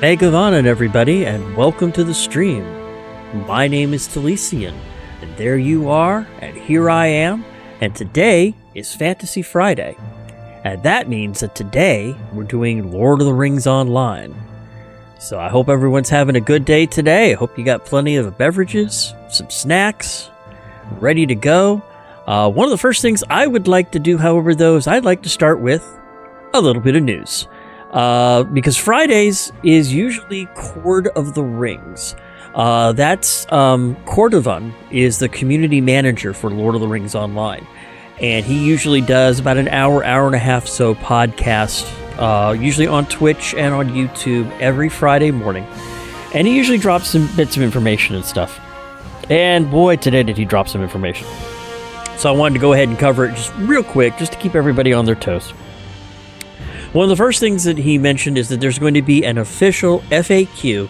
Megavanan, everybody, and welcome to the stream. My name is Talesian, and there you are, and here I am, and today is Fantasy Friday. And that means that today we're doing Lord of the Rings Online. So I hope everyone's having a good day today. I hope you got plenty of beverages, some snacks, ready to go. One of the first things I would like to do, however, though, is I'd like to start with a little bit of news. Because Fridays is usually Court of the Rings. That's Cordovan is the community manager for Lord of the Rings Online. And he usually does about an hour and a half so podcast, usually on Twitch and on YouTube every Friday morning. And he usually drops some bits of information and stuff. And boy, today did he drop some information. So I wanted to go ahead and cover it just real quick, just to keep everybody on their toes. One of the first things that he mentioned is that there's going to be an official FAQ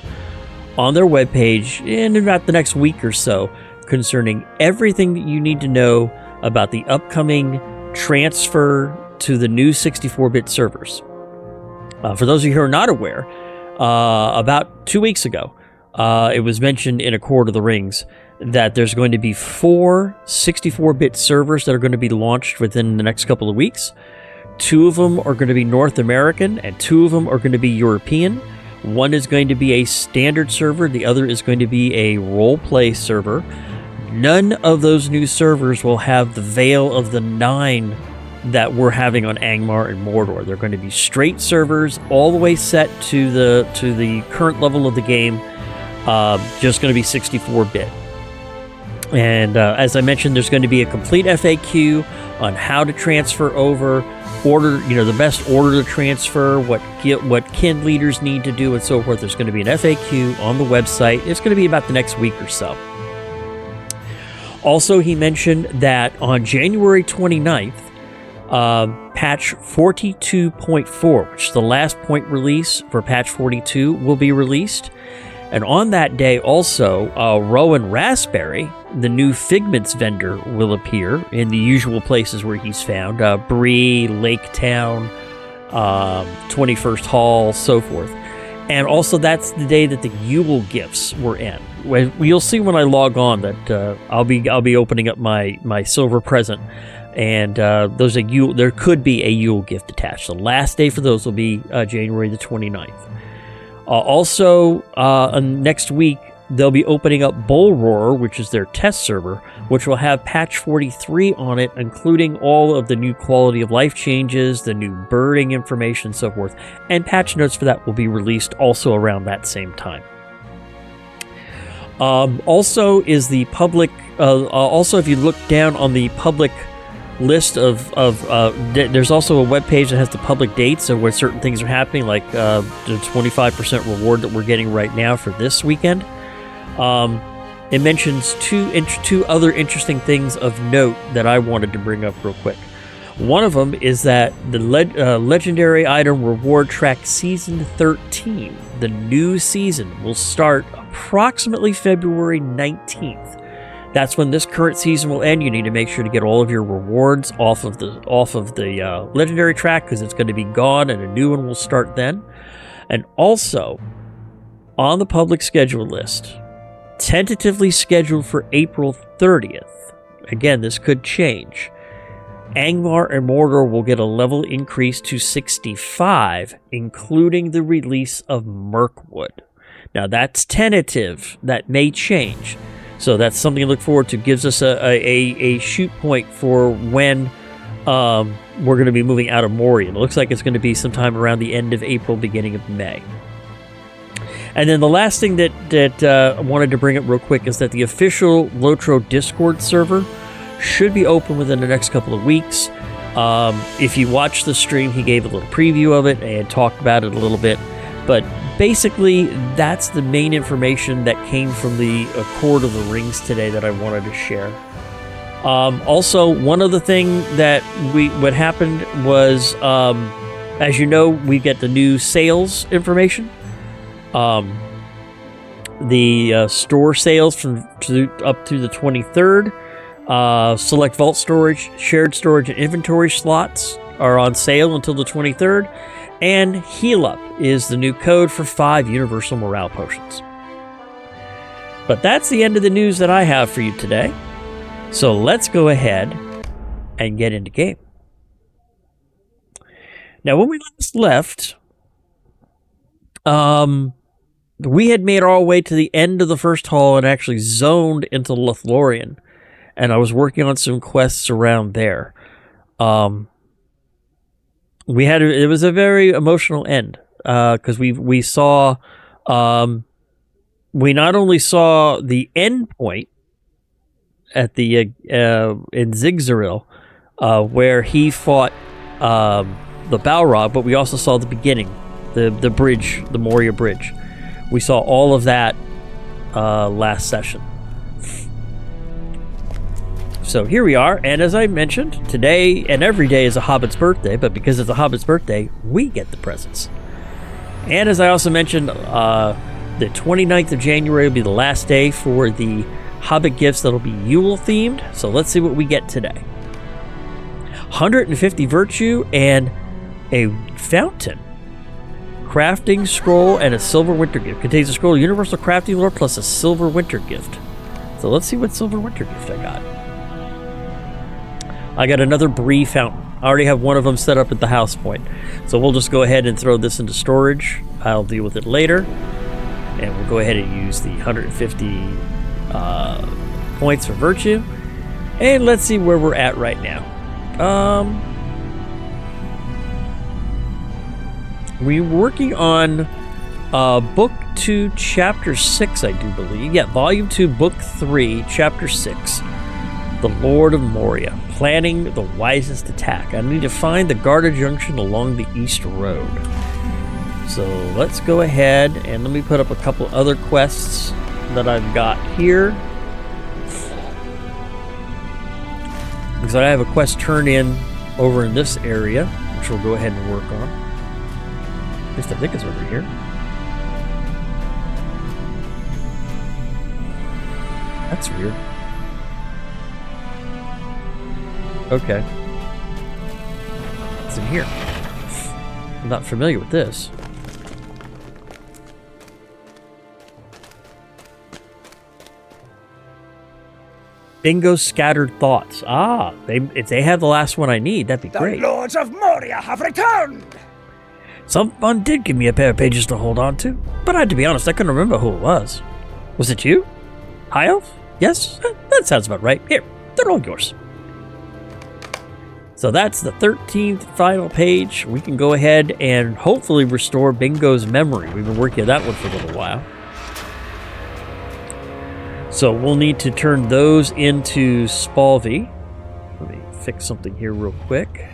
on their webpage in about the next week or so concerning everything that you need to know about the upcoming transfer to the new 64-bit servers. For those of you who are not aware, about 2 weeks ago, it was mentioned in A Court of the Rings that there's going to be 4 64-bit servers that are going to be launched within the next couple of weeks. 2 of them are going to be North American, and 2 of them are going to be European. One is going to be a standard server, the other is going to be a role-play server. None of those new servers will have the Veil of the Nine that we're having on Angmar and Mordor. They're going to be straight servers, all the way set to the current level of the game, just going to be 64-bit. And as I mentioned, there's going to be a complete FAQ on how to transfer over, the best order to transfer, what kin leaders need to do, and so forth. There's going to be an FAQ on the website. It's going to be about the next week or so. Also, he mentioned that on January 29th, patch 42.4, which is the last point release for patch 42, will be released. And on that day also, Rowan Raspberry, the new Figments vendor, will appear in the usual places where he's found. Bree, Lake Town, 21st Hall, so forth. And also that's the day that the Yule gifts were in. You'll see when I log on that I'll be opening up my silver present. And there could be a Yule gift attached. The last day for those will be January the 29th. Also, next week, they'll be opening up Bull Roar, which is their test server, which will have patch 43 on it, including all of the new quality of life changes, the new birding information, and so forth. And patch notes for that will be released also around that same time. Also, is the public. Also, if you look down on the public list there's also a web page that has the public dates of where certain things are happening, like the 25% reward that we're getting right now for this weekend. It mentions two other interesting things of note that I wanted to bring up real quick. One of them is that the legendary item reward track season 13, the new season, will start approximately February 19th. That's when this current season will end. You need to make sure to get all of your rewards off of the legendary track, because it's going to be gone and a new one will start then. And also, on the public schedule list, tentatively scheduled for April 30th. Again, this could change. Angmar and Mordor will get a level increase to 65, including the release of Mirkwood. Now, that's tentative. That may change. So that's something to look forward to. Gives us a shoot point for when we're going to be moving out of Moria. It looks like it's going to be sometime around the end of April, beginning of May. And then the last thing that I wanted to bring up real quick is that the official LOTRO Discord server should be open within the next couple of weeks. If you watch the stream, he gave a little preview of it and talked about it a little bit. But basically, that's the main information that came from the Court of the Rings today that I wanted to share. Also, one other thing that what happened was, as you know, we get the new sales information. The store sales up to the 23rd. Select vault storage, shared storage, and inventory slots are on sale until the 23rd. And Heal Up is the new code for 5 universal morale potions. But that's the end of the news that I have for you today. So let's go ahead and get into game. Now, when we last left, we had made our way to the end of the first hall and actually zoned into Lothlorien. And I was working on some quests around there. It was a very emotional end, because we saw, we not only saw the end point at the in Zigzaril, where he fought the Balrog, but we also saw the beginning, the bridge, the Moria bridge. We saw all of that last session. So here we are, and as I mentioned, today and every day is a Hobbit's birthday, but because it's a Hobbit's birthday, we get the presents. And as I also mentioned, the 29th of January will be the last day for the Hobbit gifts that'll be Yule themed, so let's see what we get today. 150 virtue and a fountain. Crafting scroll and a silver winter gift. Contains a scroll of universal crafting lore plus a silver winter gift. So let's see what silver winter gift I got. I got another Bree fountain. I already have one of them set up at the house point. So we'll just go ahead and throw this into storage. I'll deal with it later. And we'll go ahead and use the 150 points for virtue. And let's see where we're at right now. We're working on Book 2, Chapter 6, I do believe. Yeah, Volume 2, Book 3, Chapter 6. The Lord of Moria. Planning the wisest attack. I need to find the guarded junction along the East Road. So let's go ahead and let me put up a couple other quests that I've got here. Because I have a quest turn in over in this area, which we'll go ahead and work on. At least I think it's over here. That's weird. Okay. It's in here. I'm not familiar with this. Bingo's Scattered Thoughts. Ah, if they have the last one I need, that'd be great. The Lords of Moria have returned! Someone did give me a pair of pages to hold on to, but I had to be honest, I couldn't remember who it was. Was it you? High Elf? Yes? That sounds about right. Here, they're all yours. So that's the 13th final page. We can go ahead and hopefully restore Bingo's memory. We've been working on that one for a little while. So we'll need to turn those into Spalvey. Let me fix something here real quick.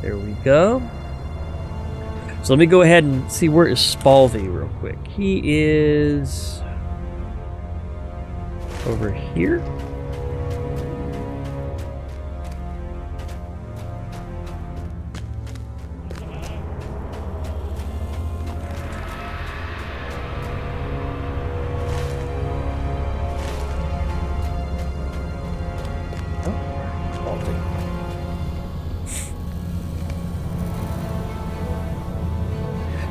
There we go. So let me go ahead and see, where is Spalvey real quick. He is over here.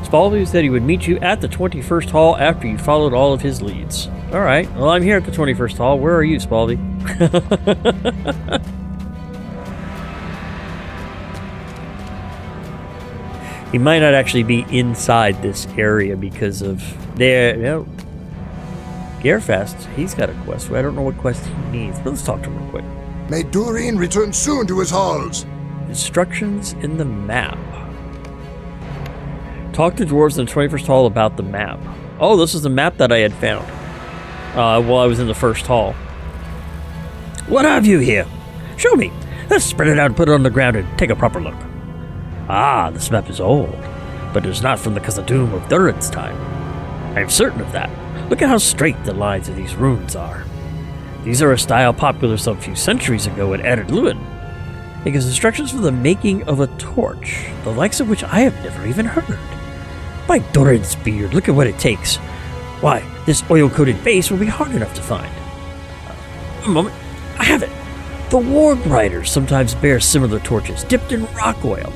Spalvey said he would meet you at the 21st Hall after you followed all of his leads. Alright, well, I'm here at the 21st Hall. Where are you, Spalvey? He might not actually be inside this area because of there. You know, Garefast, he's got a quest. I don't know what quest he needs, but let's talk to him real quick. May Durin return soon to his halls. Instructions in the map. Talk to dwarves in the 21st Hall about the map. Oh, this is the map that I had found while I was in the first hall. What have you here? Show me. Let's spread it out and put it on the ground and take a proper look. Ah, this map is old, but it is not from the Khazad-dûm of Durin's time. I am certain of that. Look at how straight the lines of these runes are. These are a style popular some few centuries ago in Ered Luin. It gives instructions for the making of a torch, the likes of which I have never even heard. By Durin's beard, look at what it takes. Why, this oil-coated base will be hard enough to find. A moment, I have it. The Warg Riders sometimes bear similar torches, dipped in rock oil.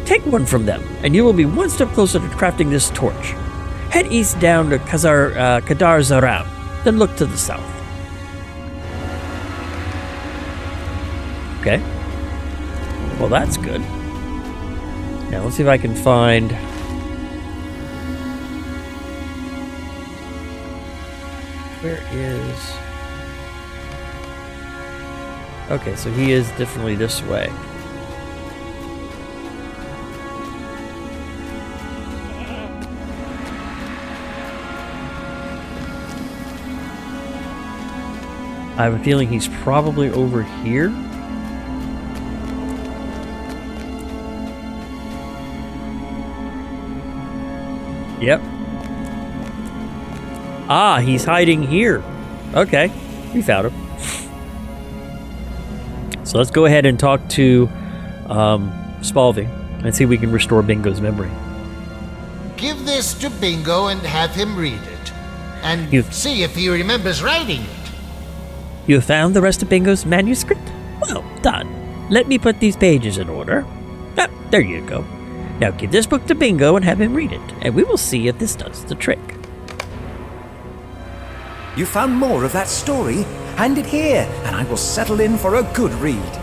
Take one from them, and you will be one step closer to crafting this torch. Head east down to Kadar Zaram, then look to the south. Okay. Well, that's good. Now, let's see if I can find... Where is... Okay, so he is definitely this way. I have a feeling he's probably over here. Yep. Ah, he's hiding here. Okay, we found him. So let's go ahead and talk to Spalvey and see if we can restore Bingo's memory. Give this to Bingo and have him read it. And see if he remembers writing it. You found the rest of Bingo's manuscript? Well done. Let me put these pages in order. Ah, there you go. Now give this book to Bingo and have him read it, and we will see if this does the trick. You found more of that story? Hand it here, and I will settle in for a good read.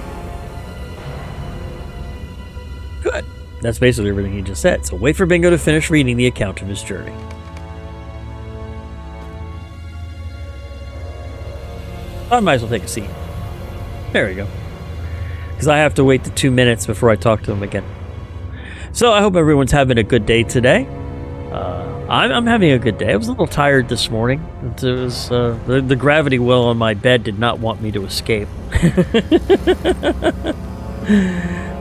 Good. That's basically everything he just said, so wait for Bingo to finish reading the account of his journey. I might as well take a seat. There we go. Because I have to wait the 2 minutes before I talk to him again. So I hope everyone's having a good day today. I'm having a good day. I was a little tired this morning. It was, the gravity well on my bed did not want me to escape.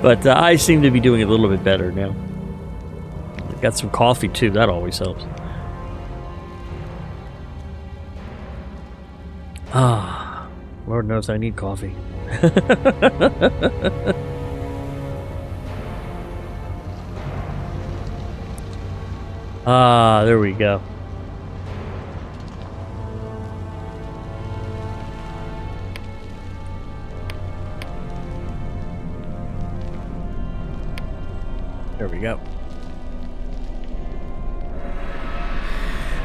But I seem to be doing a little bit better now. I've got some coffee too. That always helps. Ah, Lord knows I need coffee. Ah, there we go. There we go.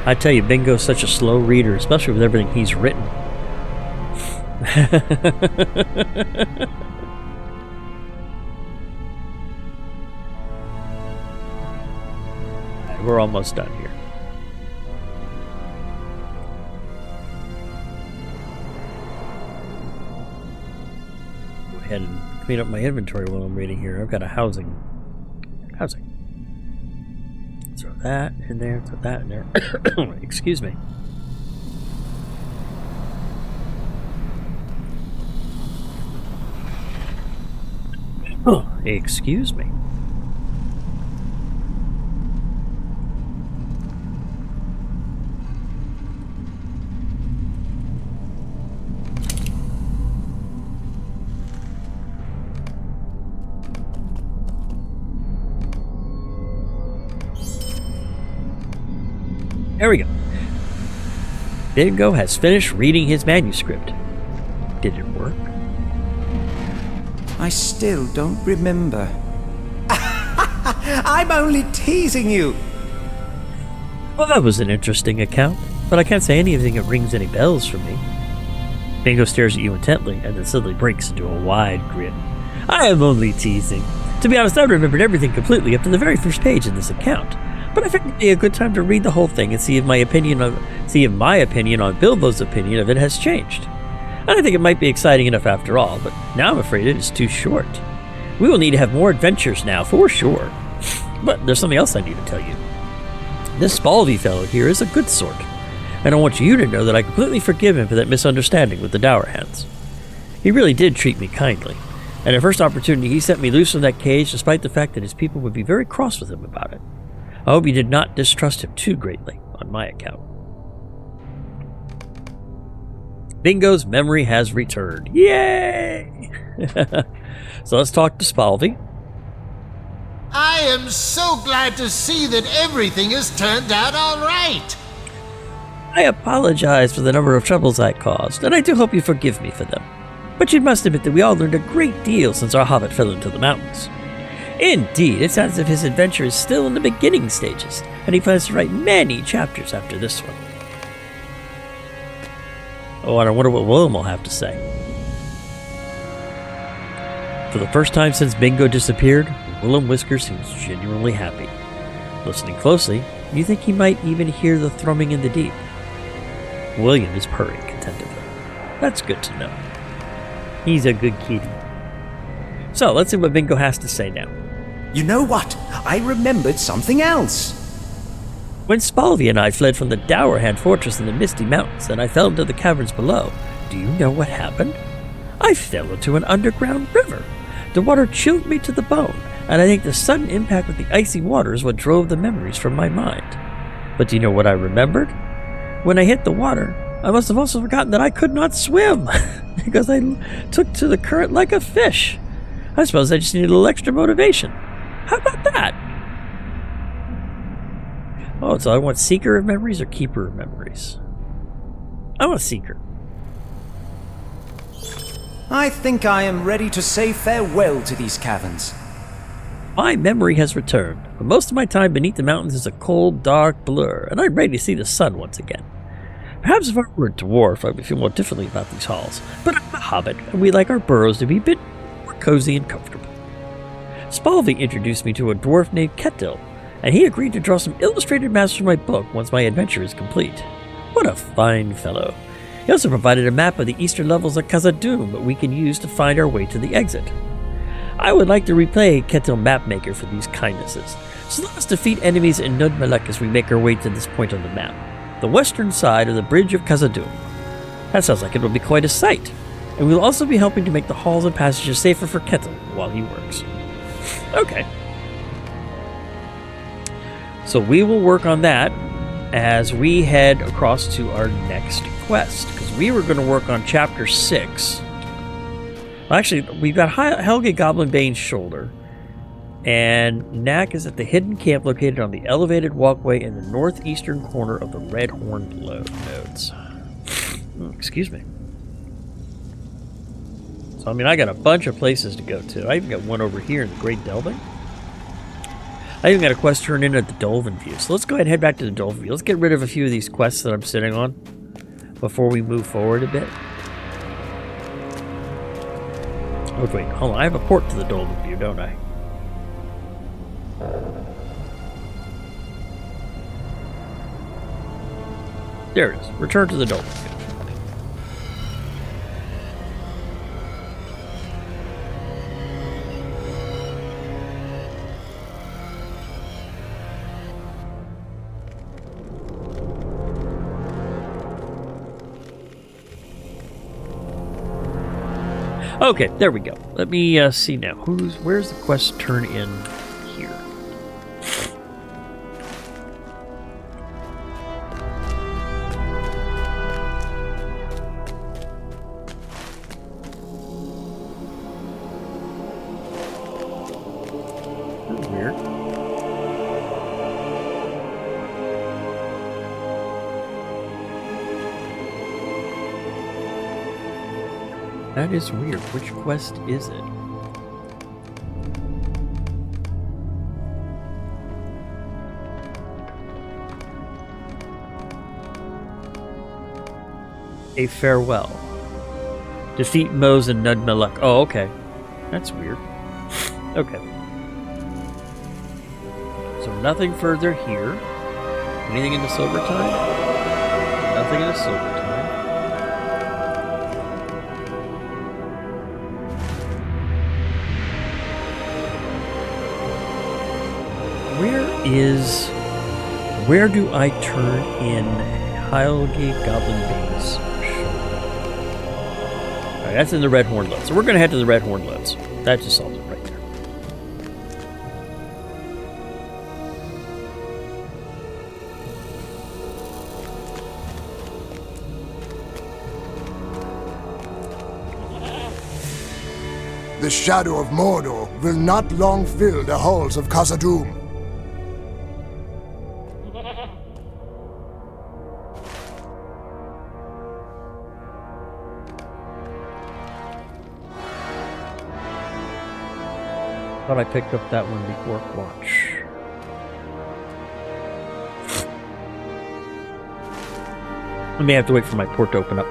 I tell you, Bingo's such a slow reader, especially with everything he's written. We're almost done here. Go ahead and clean up my inventory while I'm reading here. I've got a housing. Throw that in there, throw that in there. Excuse me. Oh, excuse me. There we go. Bingo has finished reading his manuscript. Did it work? I still don't remember. I'm only teasing you. Well, that was an interesting account, but I can't say anything that rings any bells for me. Bingo stares at you intently and then suddenly breaks into a wide grin. I am only teasing. To be honest, I remembered everything completely up to the very first page in this account. But I figured it'd be a good time to read the whole thing and see if my opinion on Bilbo's opinion of it has changed. And I think it might be exciting enough after all, but now I'm afraid it is too short. We will need to have more adventures now, for sure. But there's something else I need to tell you. This Spalvey fellow here is a good sort, and I want you to know that I completely forgive him for that misunderstanding with the Dower Hands. He really did treat me kindly, and at first opportunity he set me loose from that cage despite the fact that his people would be very cross with him about it. I hope you did not distrust him too greatly on my account. Bingo's memory has returned. Yay! So let's talk to Spalvey. I am so glad to see that everything has turned out all right. I apologize for the number of troubles I caused, and I do hope you forgive me for them. But you must admit that we all learned a great deal since our hobbit fell into the mountains. Indeed, it sounds as if his adventure is still in the beginning stages, and he plans to write many chapters after this one. Oh, and I wonder what William will have to say. For the first time since Bingo disappeared, Willem Whisker seems genuinely happy. Listening closely, you think he might even hear the thrumming in the deep. William is purring contentedly. That's good to know. He's a good kitty. So, let's see what Bingo has to say now. You know what? I remembered something else. When Spalvi and I fled from the Dowerhand fortress in the Misty Mountains and I fell into the caverns below, do you know what happened? I fell into an underground river. The water chilled me to the bone, and I think the sudden impact with the icy water is what drove the memories from my mind. But do you know what I remembered? When I hit the water, I must have also forgotten that I could not swim, because I took to the current like a fish. I suppose I just needed a little extra motivation. How about that? Oh, so I want Seeker of Memories or Keeper of Memories? I want Seeker. I think I am ready to say farewell to these caverns. My memory has returned, but most of my time beneath the mountains is a cold, dark blur, and I'm ready to see the sun once again. Perhaps if I were a dwarf, I would feel more differently about these halls, but I'm a hobbit, and we like our burrows to be a bit more cozy and comfortable. Spalvi introduced me to a dwarf named Ketil, and he agreed to draw some illustrated maps for my book once my adventure is complete. What a fine fellow. He also provided a map of the eastern levels of Khazad-dûm that we can use to find our way to the exit. I would like to replay Ketil Mapmaker for these kindnesses, so let us defeat enemies in Nudmalek as we make our way to this point on the map, the western side of the bridge of Khazad-dûm. That sounds like it will be quite a sight, and we will also be helping to make the halls and passages safer for Ketil while he works. Okay. So we will work on that as we head across to our next quest, because we were going to work on Chapter 6. Well, actually, we've got Helge Goblinbane's shoulder, and Knack is at the hidden camp located on the elevated walkway in the northeastern corner of the Redhorn Nodes. Excuse me. So, I mean, I got a bunch of places to go to. I even got one over here in the Great Delving. I even got a quest turned in at the Dolven View. So let's go ahead and head back to the Dolven View. Let's get rid of a few of these quests that I'm sitting on before we move forward a bit. Oh, wait, hold on. I have a port to the Dolven View, don't I? There it is. Return to the Dolven View. Okay, there we go. Let me see now. Where's the quest turn in here? That's weird. That is weird. Which quest is it? A farewell. Defeat Mose and Nudmalek. Oh, okay. That's weird. Okay. So nothing further here. Anything in the Silver Time? Nothing in the Silver Time. Where do I turn in Helge Goblinbane's shoulder? Alright, that's in the Redhorn Nodes. So we're going to head to the Redhorn Nodes. That just solves it right there. The shadow of Mordor will not long fill the halls of Khazad-dûm. thought I picked up that one, the Orc Watch. I may have to wait for my port to open up,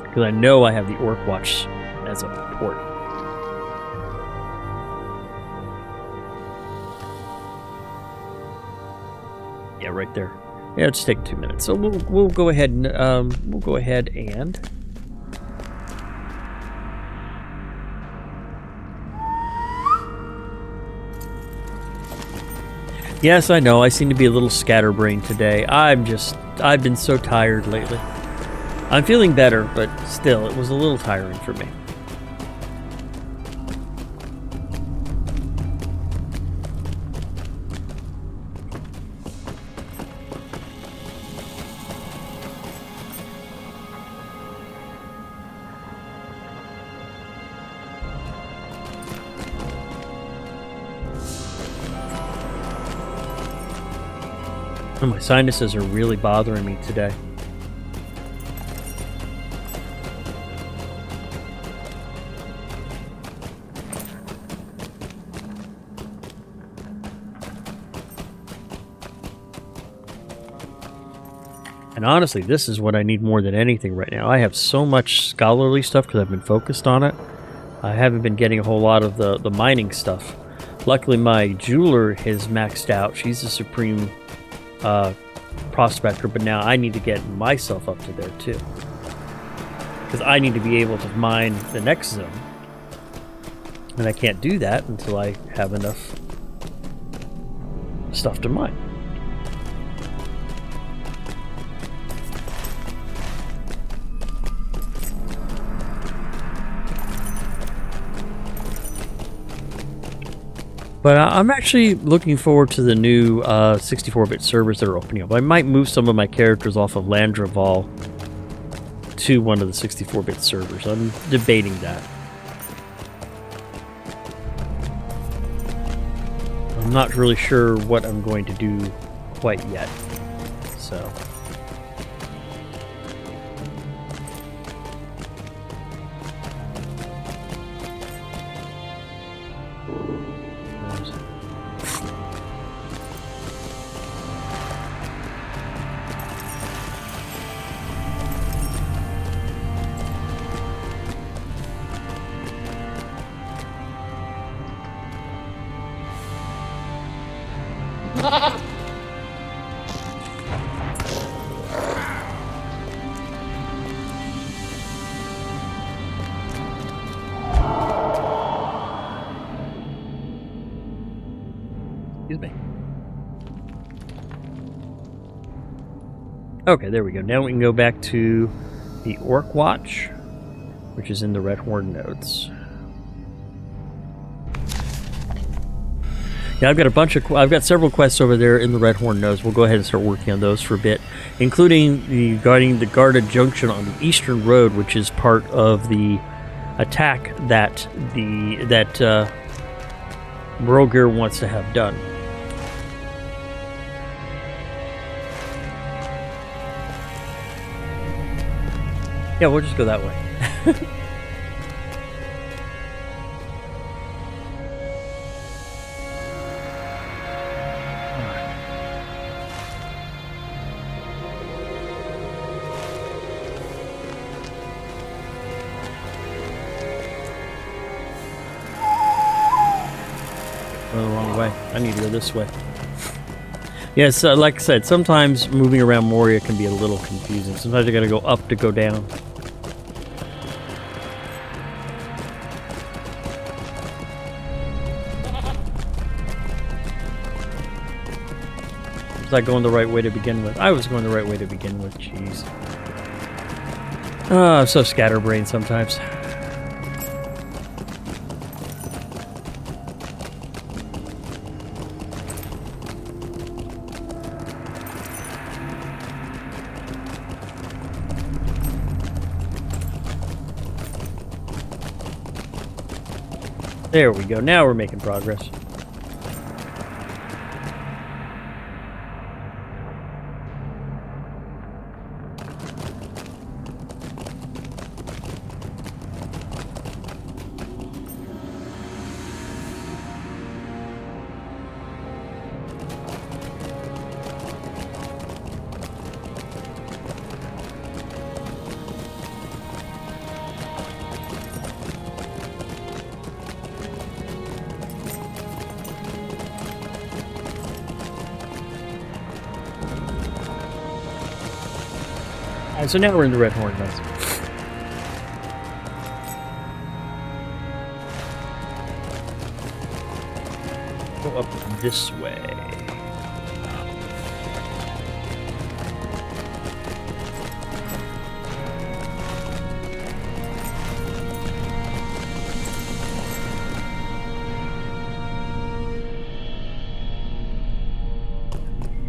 because I know I have the Orc Watch as a port. Yeah, right there. Yeah, it's taking 2 minutes, so we'll go ahead and Yes, I know, I seem to be a little scatterbrained today. I've been so tired lately. I'm feeling better, but still, it was a little tiring for me. Oh, my sinuses are really bothering me today. And honestly, this is what I need more than anything right now. I have so much scholarly stuff because I've been focused on it. I haven't been getting a whole lot of the mining stuff. Luckily, my jeweler has maxed out. She's a supreme prospector, but now I need to get myself up to there too, because I need to be able to mine the next zone, and I can't do that until I have enough stuff to mine. But I'm actually looking forward to the new 64-bit servers that are opening up. I might move some of my characters off of Landraval to one of the 64-bit servers. I'm debating that. I'm not really sure what I'm going to do quite yet. So... Excuse me. Okay, there we go. Now we can go back to the Orc Watch, which is in the Redhorn Nodes. Yeah, I've got several quests over there in the Redhorn Nodes. We'll go ahead and start working on those for a bit, including guarding the guarded junction on the Eastern Road, which is part of the attack that Morogir wants to have done. Yeah, we'll just go that way. Going the wrong way. I need to go this way. Yes, like I said, sometimes moving around Moria can be a little confusing. Sometimes you gotta go up to go down. Was I going the right way to begin with? I was going the right way to begin with, jeez. Oh, I'm so scatterbrained sometimes. There we go. Now we're making progress. So now we're in the Redhorn Nodes. Go up this way.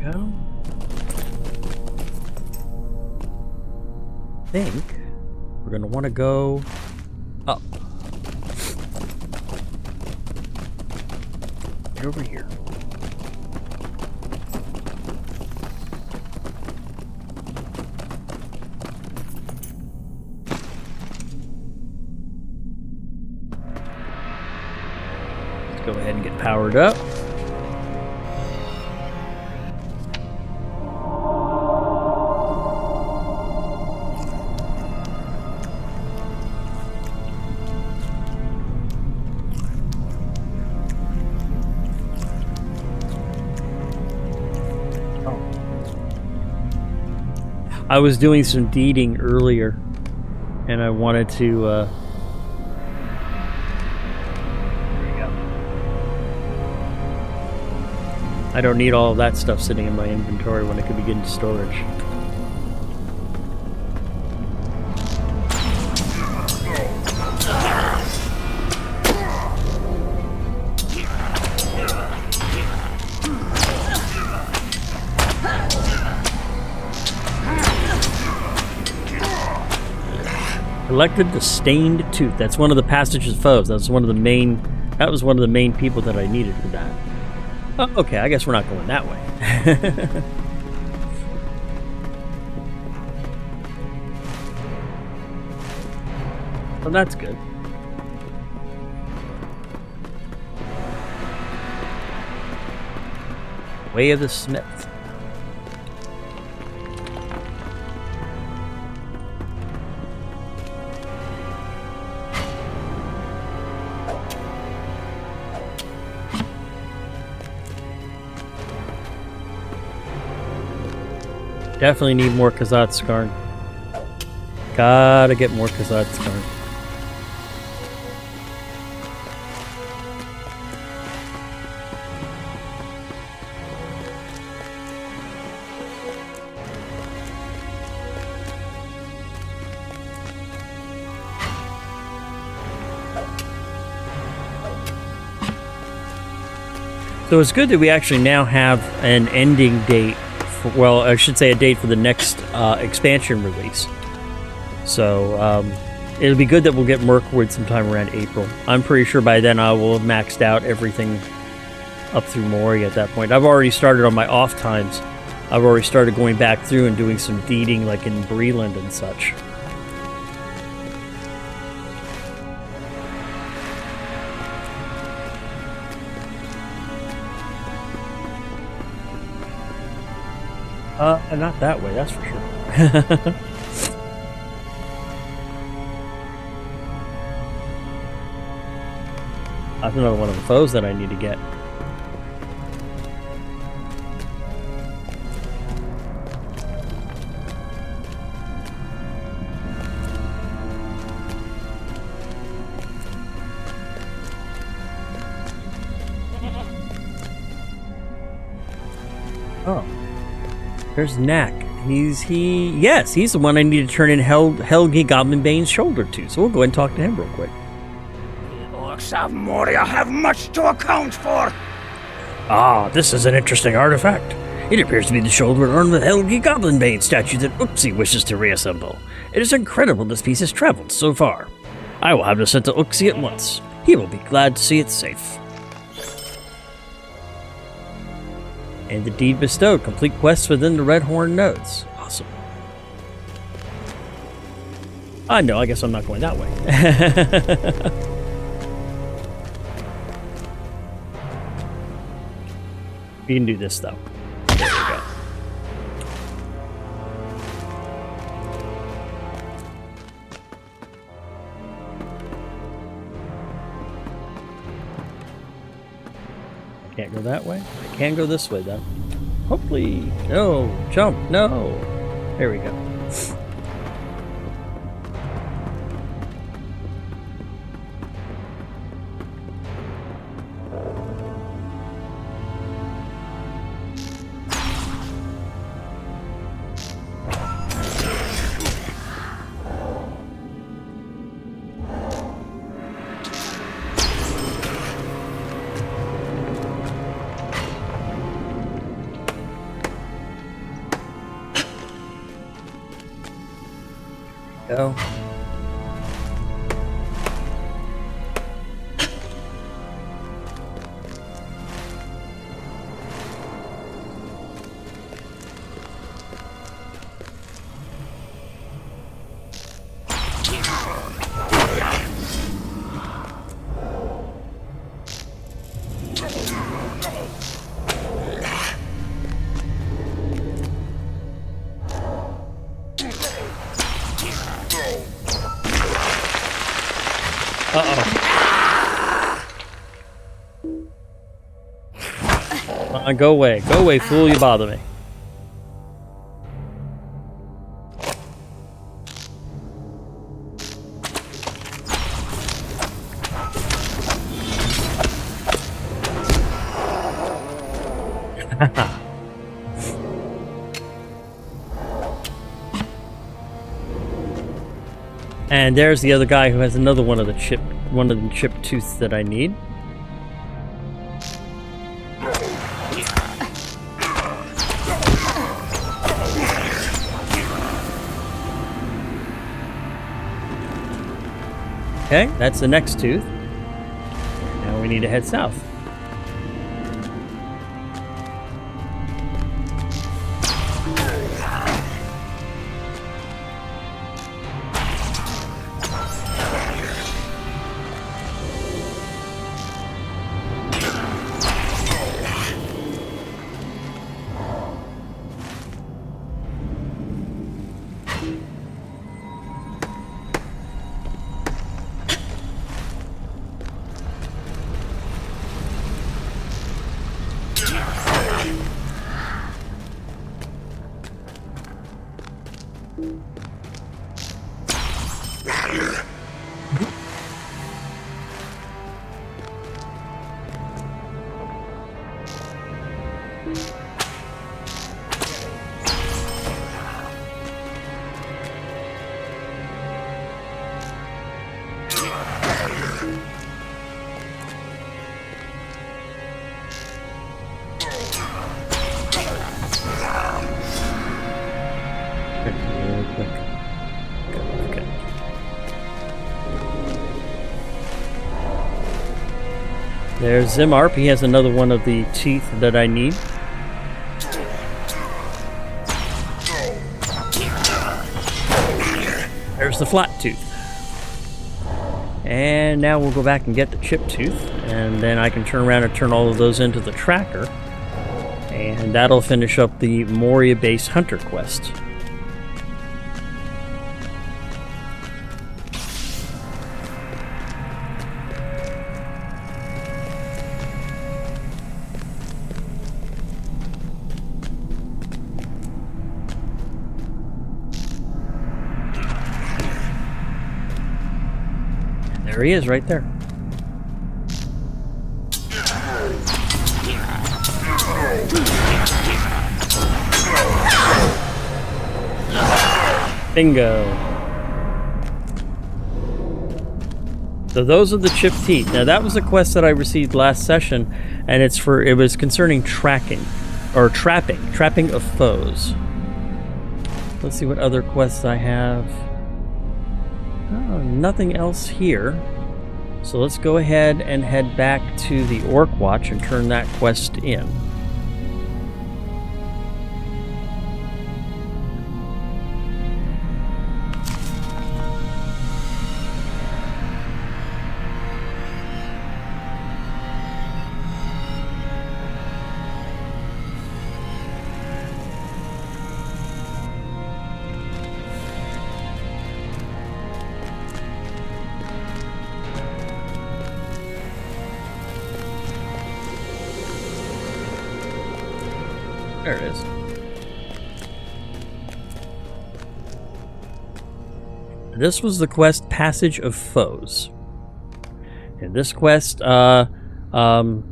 Go. I think we're going to want to go up. Right over here. Let's go ahead and get powered up. I was doing some deeding earlier, and I wanted to, there we go. I don't need all of that stuff sitting in my inventory when it could be getting storage. Collected the Stained Tooth. That's one of the Passage's foes. That was one of the main people that I needed for that. Oh, okay, I guess we're not going that way. Well, that's good. Way of the Smith. Definitely need more Kazat Skarn. Gotta get more Kazat Skarn. So it's good that we actually now have an ending date. Well, I should say a date for the next expansion release. So it'll be good that we'll get Mirkwood sometime around April. I'm pretty sure by then I will have maxed out everything up through Moria at that point. I've already started on my off times. I've already started going back through and doing some deeding like in Breland and such. Not that way, that's for sure. That's another one of the foes that I need to get. Oh. There's Knack. He's the one I need to turn in Helgi Goblinbane's shoulder to. So we'll go ahead and talk to him real quick. The orcs of Moria have much to account for. Ah, this is an interesting artifact. It appears to be the shoulder adorned with Helgi Goblinbane statue that Uxie wishes to reassemble. It is incredible this piece has traveled so far. I will have it sent to Uxie at once. He will be glad to see it safe. And the deed bestowed. Complete quests within the Redhorn Nodes. Awesome. No, I guess I'm not going that way. We can do this, though. There we go. Can't go that way. I can go this way, though. Hopefully. No. Jump. No. There we go. Go. Go away, fool, you bother me. And there's the other guy who has another one of the chipped tooths that I need. Okay, that's the next tooth. Now we need to head south. There's Zimarp. He has another one of the teeth that I need. There's the flat tooth. And now we'll go back and get the chip tooth, and then I can turn around and turn all of those into the tracker, and that'll finish up the Moria base hunter quest. There he is, right there. Bingo. So those are the chipped teeth. Now that was a quest that I received last session, and it was concerning trapping of foes. Let's see what other quests I have. Oh, nothing else here. So let's go ahead and head back to the Orc Watch and turn that quest in. There it is. This was the quest Passage of Foes. In this quest, Ambiel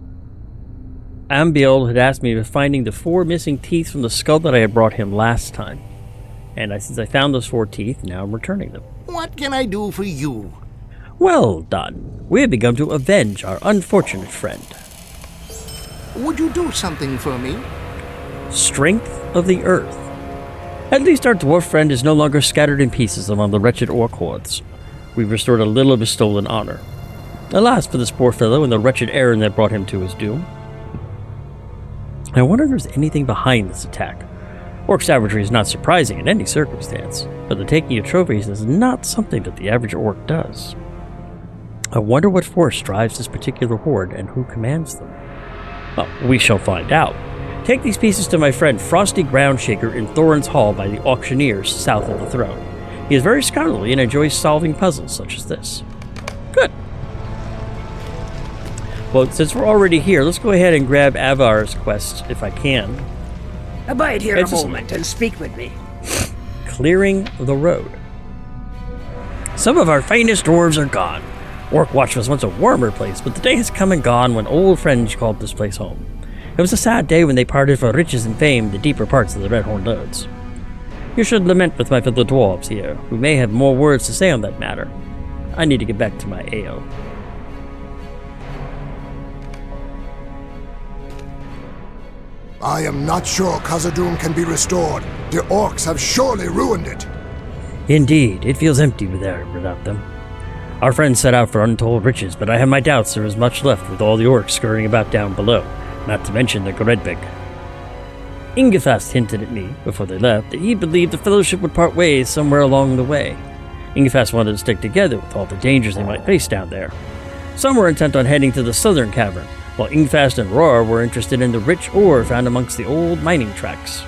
had asked me to finding the 4 missing teeth from the skull that I had brought him last time. And since I found those 4 teeth, now I'm returning them. What can I do for you? Well done. We have begun to avenge our unfortunate friend. Would you do something for me? Strength of the Earth. At least our dwarf friend is no longer scattered in pieces among the wretched orc hordes. We've restored a little of his stolen honor. Alas for this poor fellow and the wretched errand that brought him to his doom. I wonder if there's anything behind this attack. Orc savagery is not surprising in any circumstance, but the taking of trophies is not something that the average orc does. I wonder what force drives this particular horde and who commands them. Well, we shall find out. Take these pieces to my friend Frosty Groundshaker in Thorin's Hall by the auctioneers south of the throne. He is very scholarly and enjoys solving puzzles such as this. Good. Well, since we're already here, let's go ahead and grab Avar's quest if I can. Abide here a moment and speak with me. Clearing the road. Some of our finest dwarves are gone. Orc Watch was once a warmer place, but the day has come and gone when old friends called this place home. It was a sad day when they parted for riches and fame in the deeper parts of the Redhorn Nodes. You should lament with my fellow dwarves here, who may have more words to say on that matter. I need to get back to my ale. I am not sure Khazad-dûm can be restored. The orcs have surely ruined it. Indeed, it feels empty without them. Our friends set out for untold riches, but I have my doubts there is much left with all the orcs scurrying about down below, not to mention the Gredbig. Ingefast hinted at me, before they left, that he believed the Fellowship would part ways somewhere along the way. Ingefast wanted to stick together with all the dangers they might face down there. Some were intent on heading to the southern cavern, while Ingefast and Roar were interested in the rich ore found amongst the old mining tracts.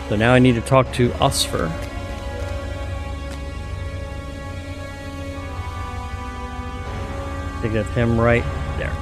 So now I need to talk to Osfer. I think that's him right there.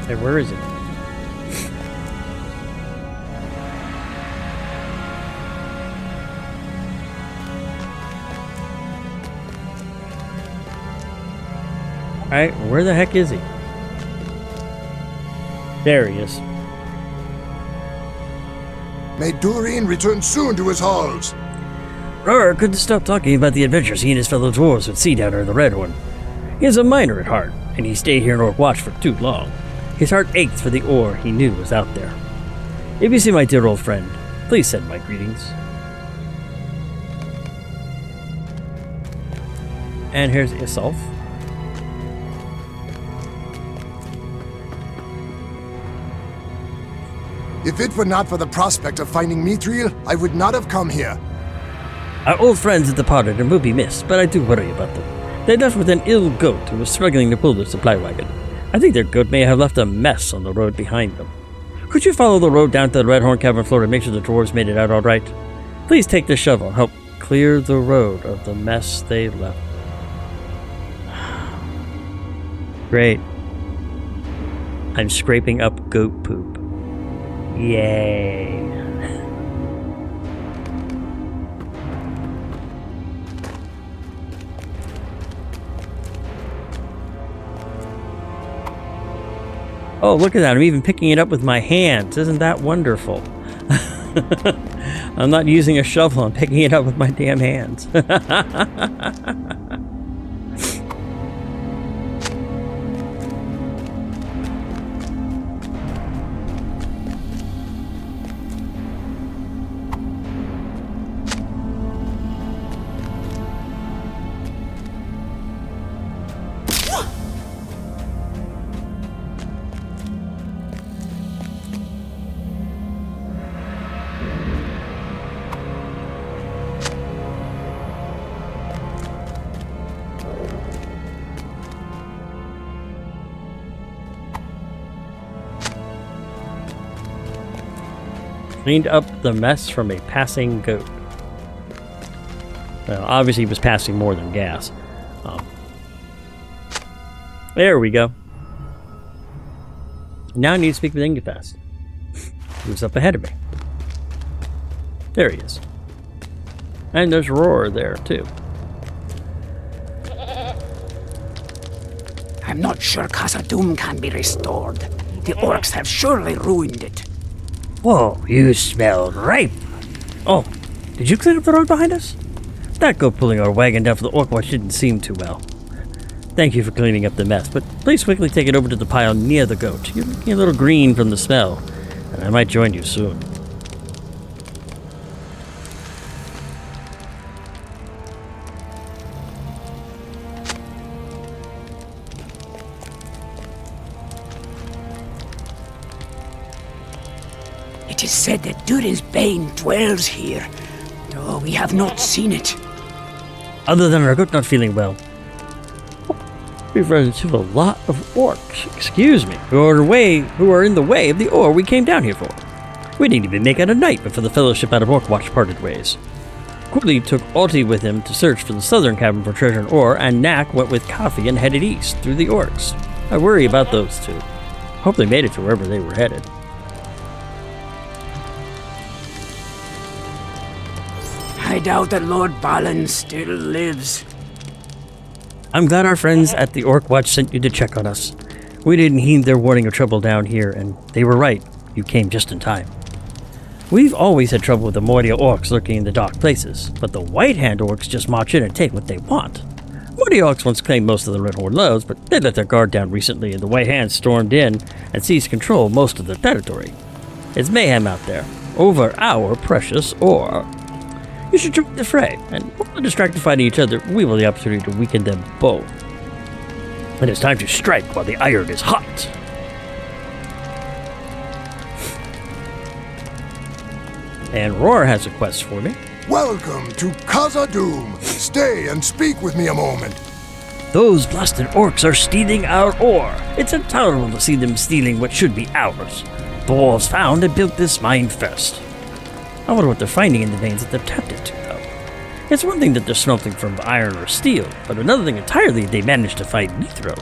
Hey, where is it? Alright, where the heck is he? There he is. May Durin return soon to his halls. Roar couldn't stop talking about the adventures he and his fellow dwarves would see down there in the Redhorn. He is a miner at heart, and he stayed here in Orc Watch for too long. His heart ached for the ore he knew was out there. If you see my dear old friend, please send my greetings. And here's Isolf. If it were not for the prospect of finding Mithril, I would not have come here. Our old friends have departed and will be missed, but I do worry about them. They left with an ill goat who was struggling to pull their supply wagon. I think their goat may have left a mess on the road behind them. Could you follow the road down to the Redhorn Cavern floor to make sure the dwarves made it out all right? Please take the shovel and help clear the road of the mess they left. Great. I'm scraping up goat poop. Yay. Oh, look at that. I'm even picking it up with my hands. Isn't that wonderful? I'm not using a shovel. I'm picking it up with my damn hands. Cleaned up the mess from a passing goat. Well, obviously he was passing more than gas. There we go. Now I need to speak with Ingefast. Who's up ahead of me. There he is. And there's Roar there, too. am not sure Khazad-dûm can be restored. The orcs have surely ruined it. Whoa, you smell ripe. Oh, did you clean up the road behind us? That goat pulling our wagon down for the orc watch didn't seem too well. Thank you for cleaning up the mess, but please quickly take it over to the pile near the goat. You're looking a little green from the smell, and I might join you soon. It is said that Durin's bane dwells here, though we have not seen it. Other than our goat not feeling well, we've run into a lot of orcs, excuse me, who are in the way of the ore we came down here for. We didn't even make it a night before the Fellowship out of Orc Watch parted ways. Quickly took Alti with him to search for the southern cabin for treasure and ore, and Nak went with Coffee and headed east through the orcs. I worry about those two. Hope they made it to wherever they were headed. I doubt that Lord Balin still lives. I'm glad our friends at the Orc Watch sent you to check on us. We didn't heed their warning of trouble down here, and they were right. You came just in time. We've always had trouble with the Moria orcs lurking in the dark places, but the White Hand orcs just march in and take what they want. Moria orcs once claimed most of the Redhorn Nodes, but they let their guard down recently, and the White Hand stormed in and seized control of most of the territory. It's mayhem out there, over our precious ore. You should join the fray, and while distracted fighting each other, we will have the opportunity to weaken them both. It is time to strike while the iron is hot. And Roar has a quest for me. Welcome to Khazad-dûm. Stay and speak with me a moment. Those blasted orcs are stealing our ore. It's intolerable to see them stealing what should be ours. Dwarves found and built this mine first. I wonder what they're finding in the veins that they're tapped into, though. It's one thing that they're smelting from iron or steel, but another thing entirely they managed to find Nithro.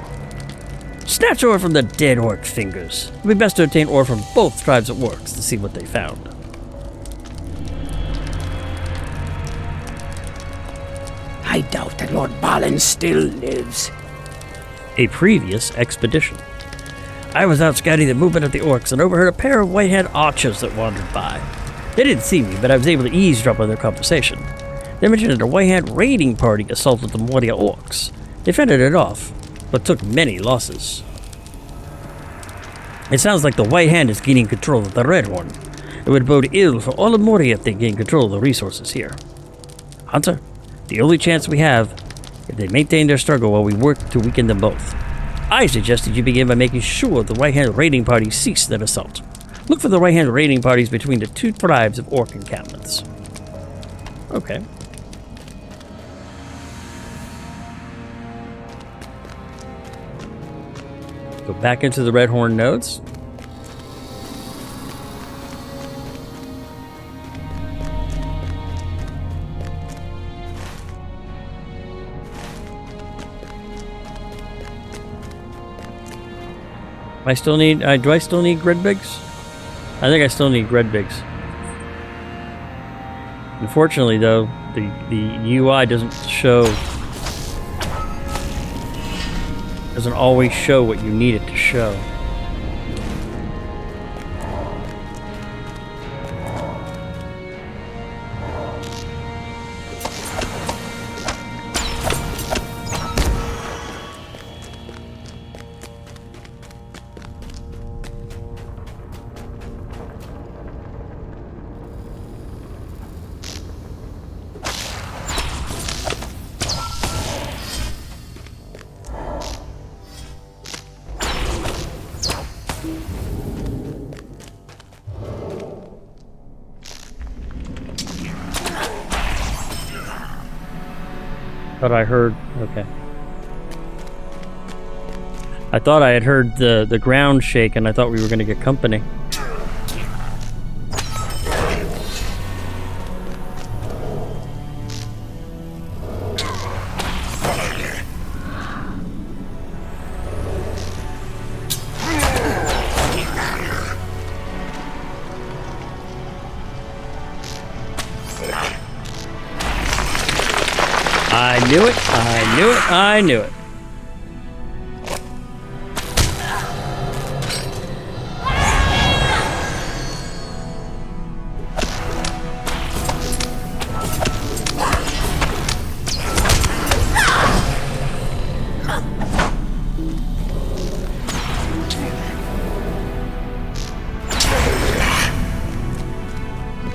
Snatch ore from the dead orc fingers. It would be best to obtain ore from both tribes of orcs to see what they found. I doubt that Lord Balin still lives. A previous expedition. I was out scouting the movement of the orcs and overheard a pair of white-haired archers that wandered by. They didn't see me, but I was able to eavesdrop on their conversation. They mentioned that a white-hand raiding party assaulted the Moria orcs. They fended it off, but took many losses. It sounds like the White Hand is gaining control of the Redhorn. It would bode ill for all of Moria if they gain control of the resources here. Hunter, the only chance we have, if they maintain their struggle while we work to weaken them both. I suggested you begin by making sure the White-Hand raiding parties cease their assault. Look for the White-Hand raiding parties between the two tribes of orc encampments. Okay. Go back into the Redhorn Nodes. Do I still need Gredbigs? I think I still need Gredbigs. Unfortunately, though, the UI doesn't always show what you need it to show. Thought I heard. Okay. I thought I had heard the ground shake, and I thought we were going to get company. I knew it, I knew it, I knew it.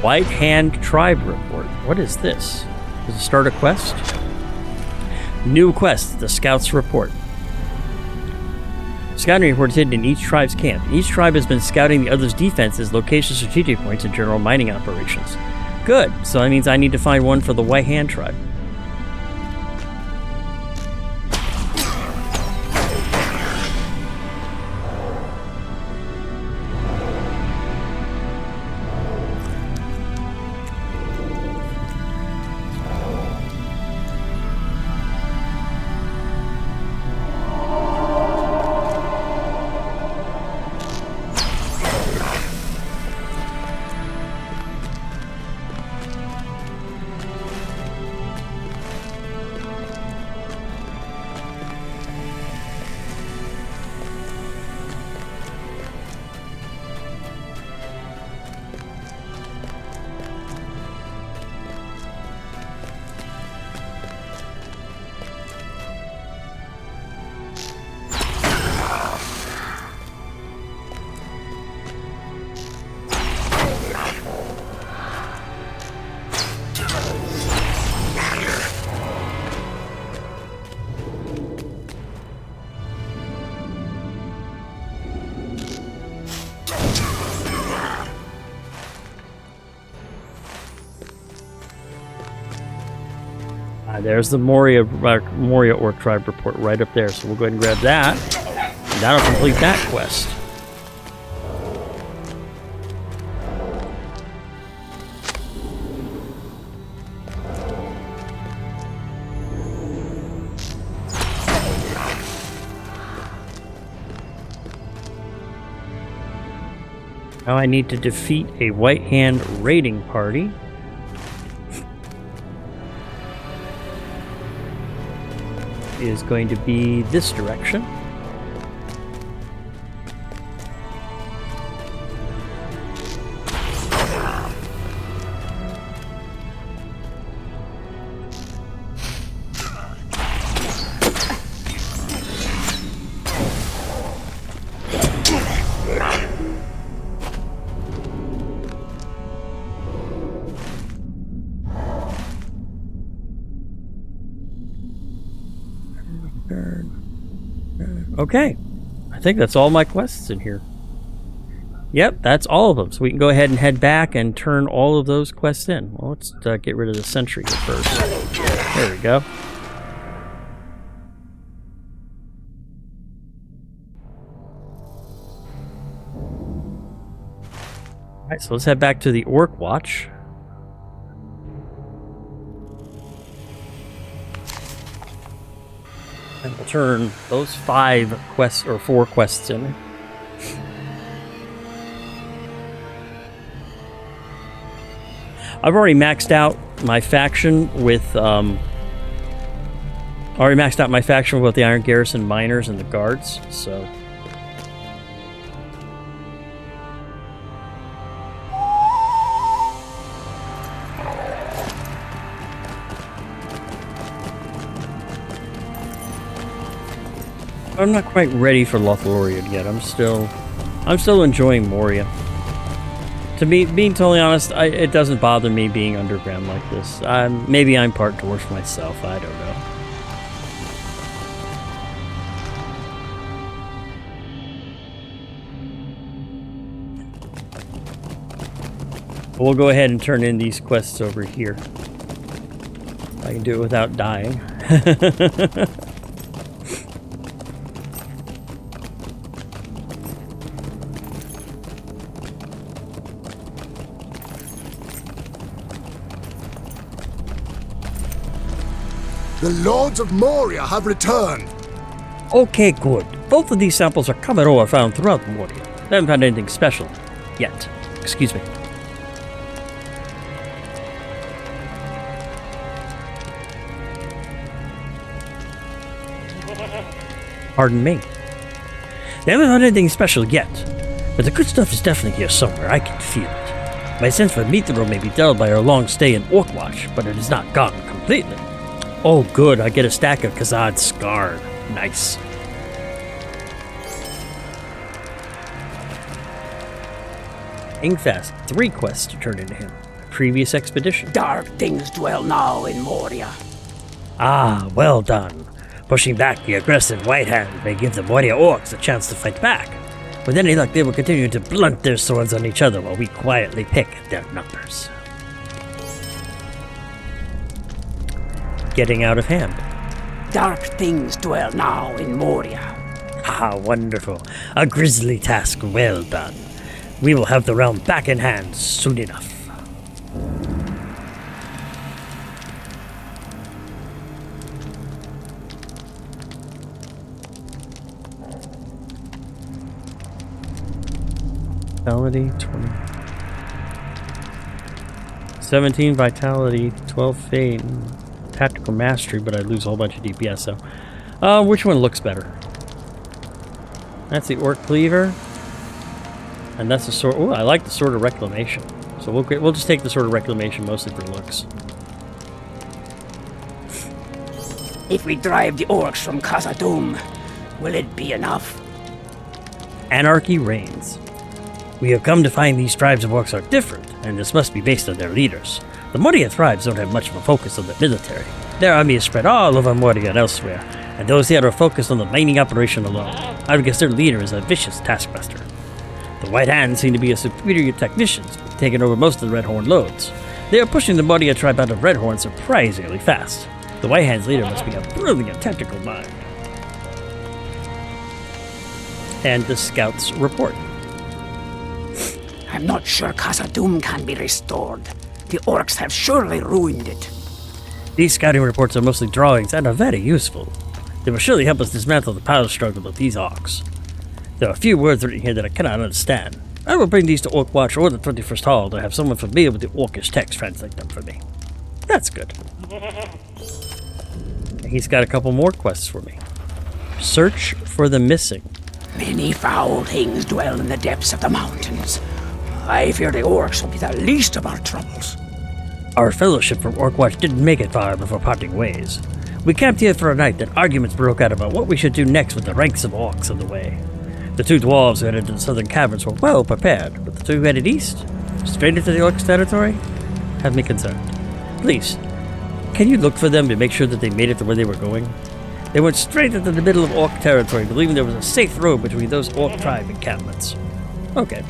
White Hand Tribe Report. What is this? Does it start a quest? New quest, the Scouts Report. Scouting reports hidden in each tribe's camp. Each tribe has been scouting the other's defenses, locations, strategic points, and general mining operations. Good. So that means I need to find one for the White Hand Tribe. There's the Moria Orc Tribe report right up there, so we'll go ahead and grab that. And that'll complete that quest. Now I need to defeat a White Hand raiding party. Is going to be this direction. Okay, I think that's all my quests in here. Yep, that's all of them. So we can go ahead and head back and turn all of those quests in. Well, let's get rid of the sentry here first. There we go. Alright, so let's head back to the Orc Watch. And we'll turn those 5 quests, or 4 quests in. I've already maxed out my faction with, the Iron Garrison Miners and the Guards, so... I'm not quite ready for Lothlorien yet. I'm still enjoying Moria. To be being totally honest, it doesn't bother me being underground like this. Maybe I'm part dwarf myself. I don't know. We'll go ahead and turn in these quests over here. I can do it without dying. The Lords of Moria have returned. Okay, good. Both of these samples are common ore found throughout Moria. They haven't found anything special yet. Excuse me. Pardon me. They haven't found anything special yet, but the good stuff is definitely here somewhere. I can feel it. My sense for Mithril may be dulled by our long stay in Orkwatch, but it is not gone completely. Oh good, I get a stack of Khazad's Scar. Nice. Ingfast 3 quests to turn into him. A previous expedition. Dark things dwell now in Moria. Ah, well done. Pushing back the aggressive White Hand may give the Moria orcs a chance to fight back. With any luck, they will continue to blunt their swords on each other while we quietly pick at their numbers. Getting out of hand. Dark things dwell now in Moria. Ah, wonderful. A grisly task well done. We will have the realm back in hand soon enough. Vitality 20. 17 vitality, 12 fate, tactical mastery, but I lose a whole bunch of DPS. So, which one looks better? That's the orc cleaver, and that's the sword. Oh, I like the sword of reclamation. So we'll just take the sword of reclamation mostly for looks. If we drive the orcs from Khazad-dûm, will it be enough? Anarchy reigns. We have come to find these tribes of orcs are different, and this must be based on their leaders. The Moria tribes don't have much of a focus on the military. Their army is spread all over Moria and elsewhere, and those here are focused on the mining operation alone. I would guess their leader is a vicious taskmaster. The White Hands seem to be a superior technicians, taking over most of the Redhorn Nodes. They are pushing the Moria tribe out of Redhorn surprisingly fast. The White Hands leader must be a brilliant tactical mind. And the scouts report. I'm not sure Khazad-dûm can be restored. The orcs have surely ruined it. These scouting reports are mostly drawings and are very useful. They will surely help us dismantle the power struggle of these orcs. There are a few words written here that I cannot understand. I will bring these to Orc Watch or the 21st Hall to have someone familiar with the orcish text translate them for me. That's good. He's got a couple more quests for me. Search for the missing. Many foul things dwell in the depths of the mountains. I fear the orcs will be the least of our troubles. Our fellowship from Orc Watch didn't make it far before parting ways. We camped here for a night, then arguments broke out about what we should do next with the ranks of orcs on the way. The two dwarves who headed to the southern caverns were well prepared, but the two who headed east, straight into the orcs' territory, have me concerned. Please, can you look for them to make sure that they made it to where they were going? They went straight into the middle of orc territory, believing there was a safe road between those orc tribe encampments. Okay.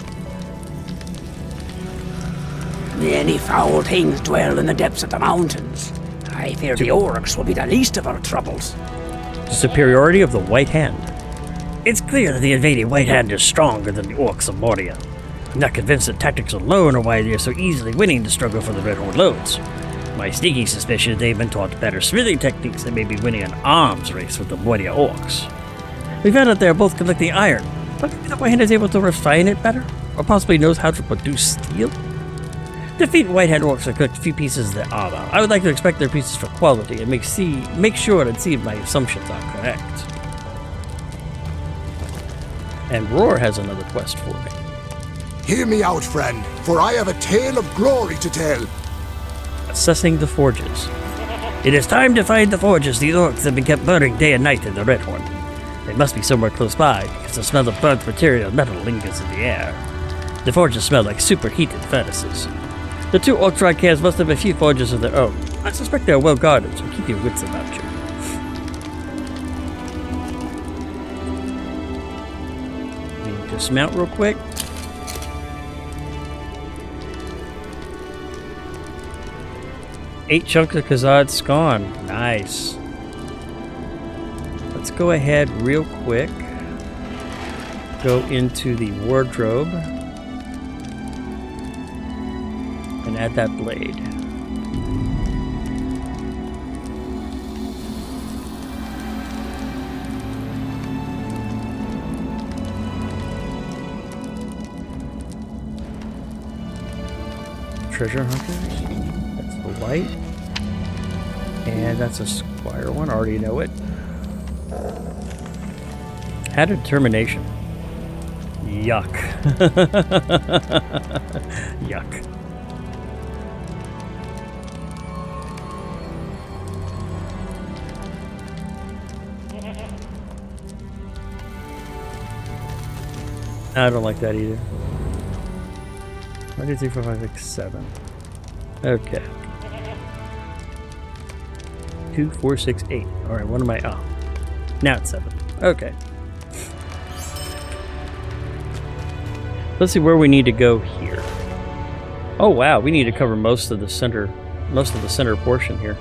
Many foul things dwell in the depths of the mountains. I fear the orcs will be the least of our troubles. The superiority of the White Hand. It's clear that the invading White Hand is stronger than the orcs of Moria. I'm not convinced that tactics alone are why they are so easily winning the struggle for the Redhorn Nodes. My sneaky suspicion is they've been taught better smithing techniques and may be winning an arms race with the Moria orcs. We found out they are both collecting iron, but maybe the White Hand is able to refine it better, or possibly knows how to produce steel? Defeat White-Hand orcs and collect a few pieces of their armor. I would like to expect their pieces for quality and make sure and see if my assumptions are correct. And Roar has another quest for me. Hear me out, friend, for I have a tale of glory to tell. Assessing the forges. It is time to find the forges these orcs have been kept burning day and night in the Redhorn. They must be somewhere close by, because the smell of burnt material and metal lingers in the air. The forges smell like superheated furnaces. The two orc tribe camps must have a few forges of their own. I suspect they are well guarded, so keep your wits about you. Let me dismount real quick. Eight chunks of Khazad Scone. Nice. Let's go ahead real quick. Go into the wardrobe. And add that blade. Treasure hunters. That's the light. And that's a squire one. I already know it. Had a determination. Yuck. Yuck. I don't like that either. 1, 2, 3, 4, 5, 6, 7. Okay. 2, 4, 6, 8. Alright, what am I? Oh. Now it's 7. Okay. Let's see where we need to go here. Oh wow, we need to cover most of the center portion here.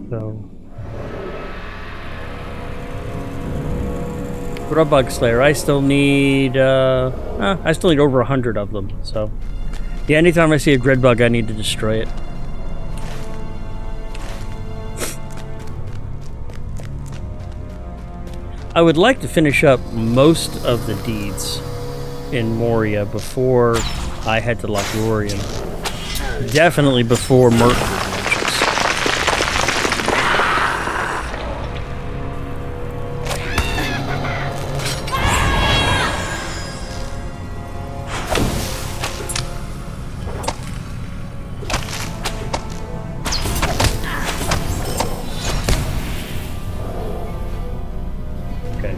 So, Grubbug Slayer. I still need over 100 of them. So, yeah. Anytime I see a grid bug, I need to destroy it. I would like to finish up most of the deeds in Moria before I head to Lothlorien. Definitely before Merc launches.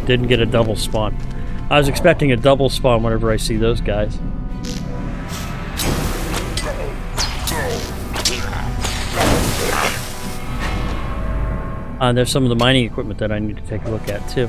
Didn't get a double spawn. I was expecting a double spawn whenever I see those guys. There's some of the mining equipment that I need to take a look at too.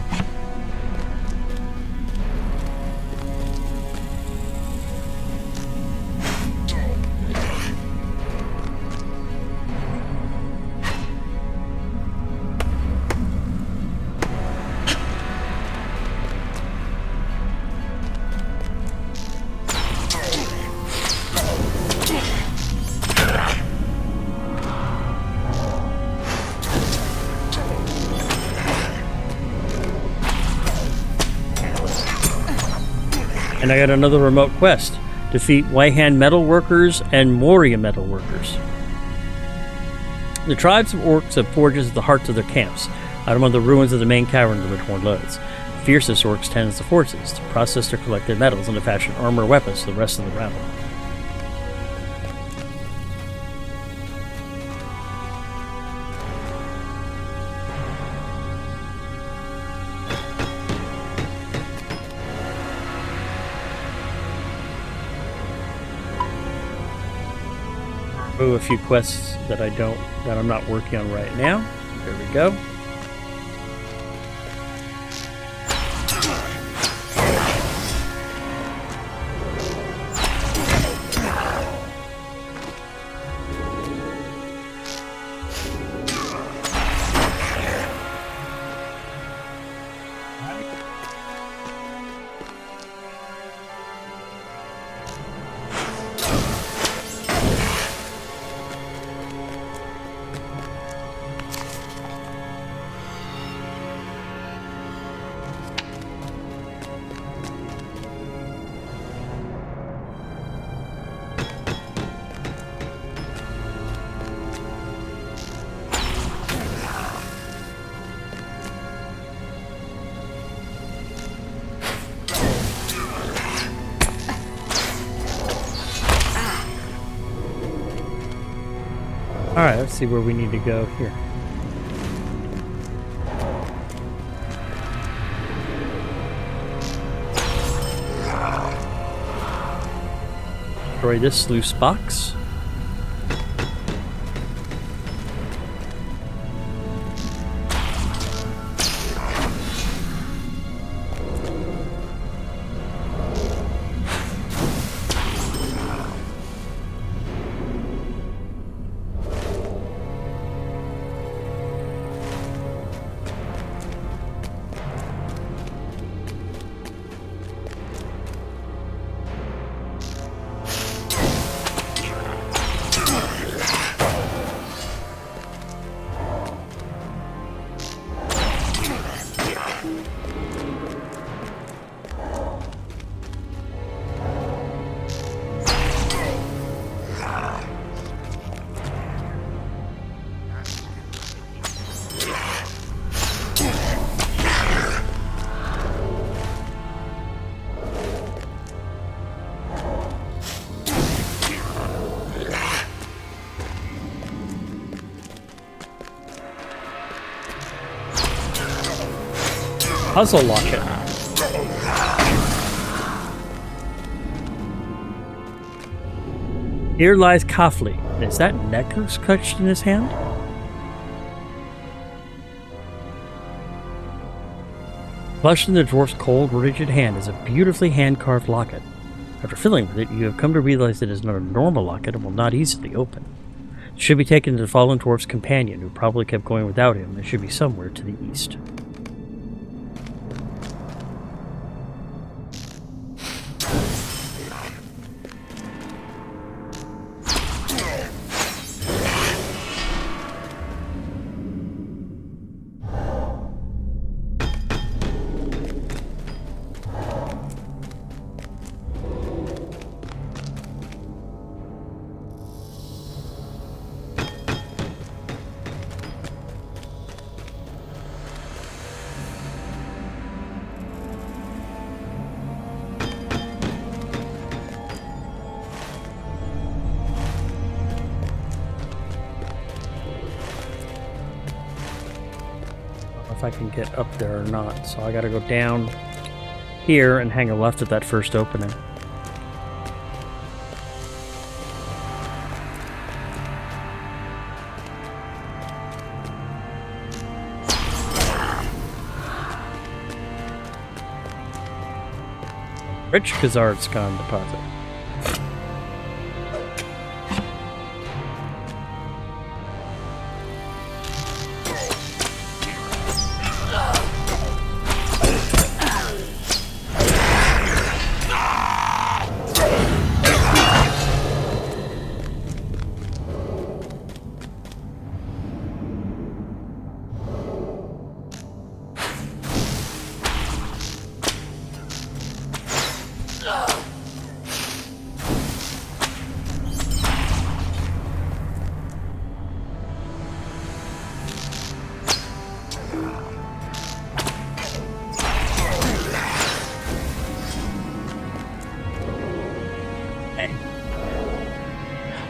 And I got another remote quest. Defeat Whitehand metalworkers and Moria metalworkers. The tribes of orcs have forges at the hearts of their camps, out among the ruins of the main cavern of the Redhorn Nodes. The fiercest orcs tend the forces to process their collected metals and to fashion armor or weapons for the rest of the realm. A few quests that I'm not working on right now. There we go. Alright, let's see where we need to go here. Destroy this sluice box. puzzle locket. Here lies Kafli. Is that necklace clutched in his hand? Clutched in the dwarf's cold, rigid hand is a beautifully hand-carved locket. After fiddling with it, you have come to realize it is not a normal locket and will not easily open. It should be taken to the fallen dwarf's companion, who probably kept going without him, and should be somewhere to the east. If I can get up there or not, so I gotta go down here and hang a left at that first opening. Rich Khazard's Khan deposit.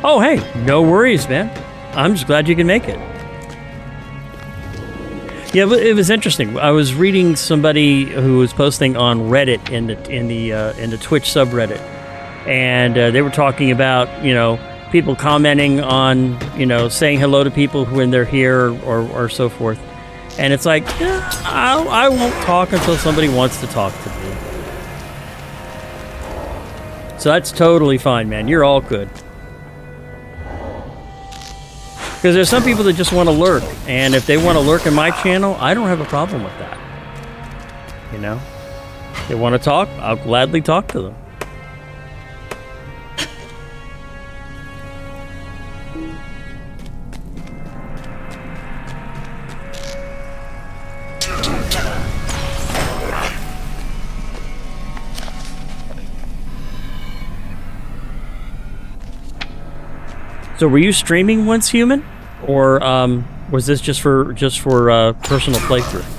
Oh, hey, no worries, man. I'm just glad you can make it. Yeah, but it was interesting. I was reading somebody who was posting on Reddit in the Twitch subreddit, and they were talking about people commenting on saying hello to people when they're here or so forth, and it's like I won't talk until somebody wants to talk to me. So that's totally fine, man. You're all good. Because there's some people that just want to lurk, and if they want to lurk in my channel, I don't have a problem with that. They want to talk, I'll gladly talk to them. So were you streaming once, human, or was this just for personal playthrough?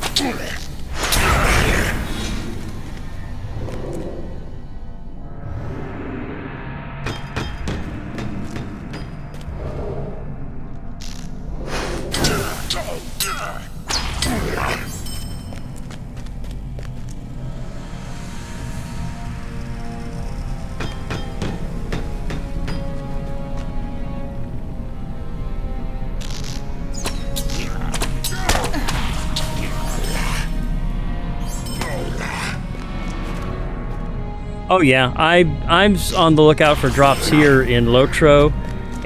Oh yeah, I'm on the lookout for drops here in LOTRO,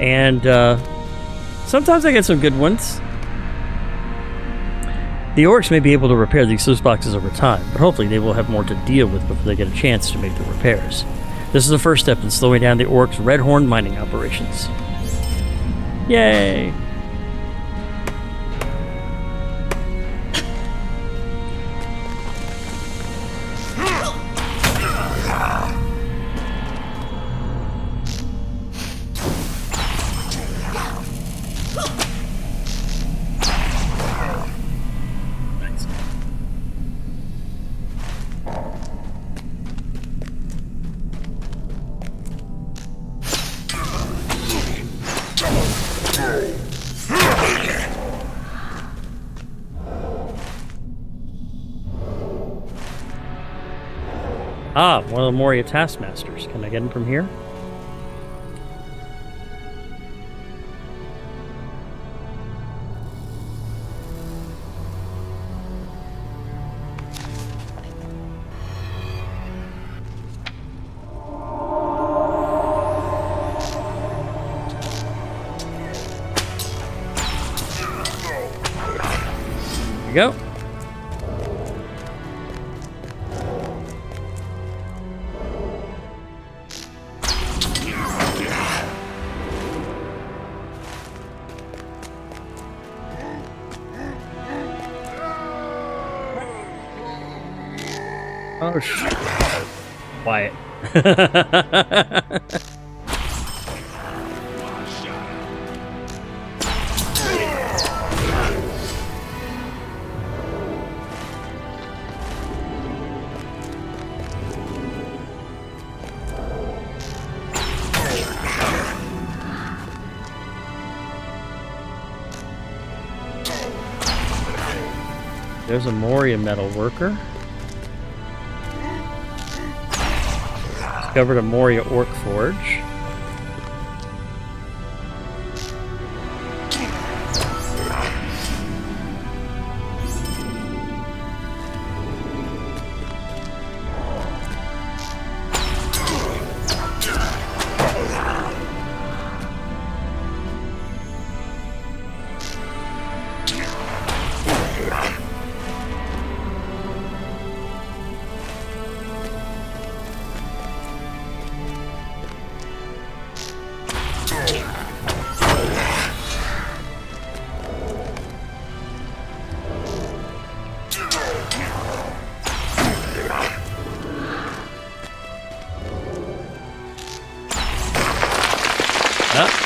and sometimes I get some good ones. The orcs may be able to repair these sluice boxes over time, but hopefully they will have more to deal with before they get a chance to make the repairs. This is the first step in slowing down the orcs' Redhorn mining operations. Yay! Ah, one of the Moria Taskmasters. Can I get him from here? There you go. Oh, quiet. There's a Moria metal worker. Discovered a Moria orc forge.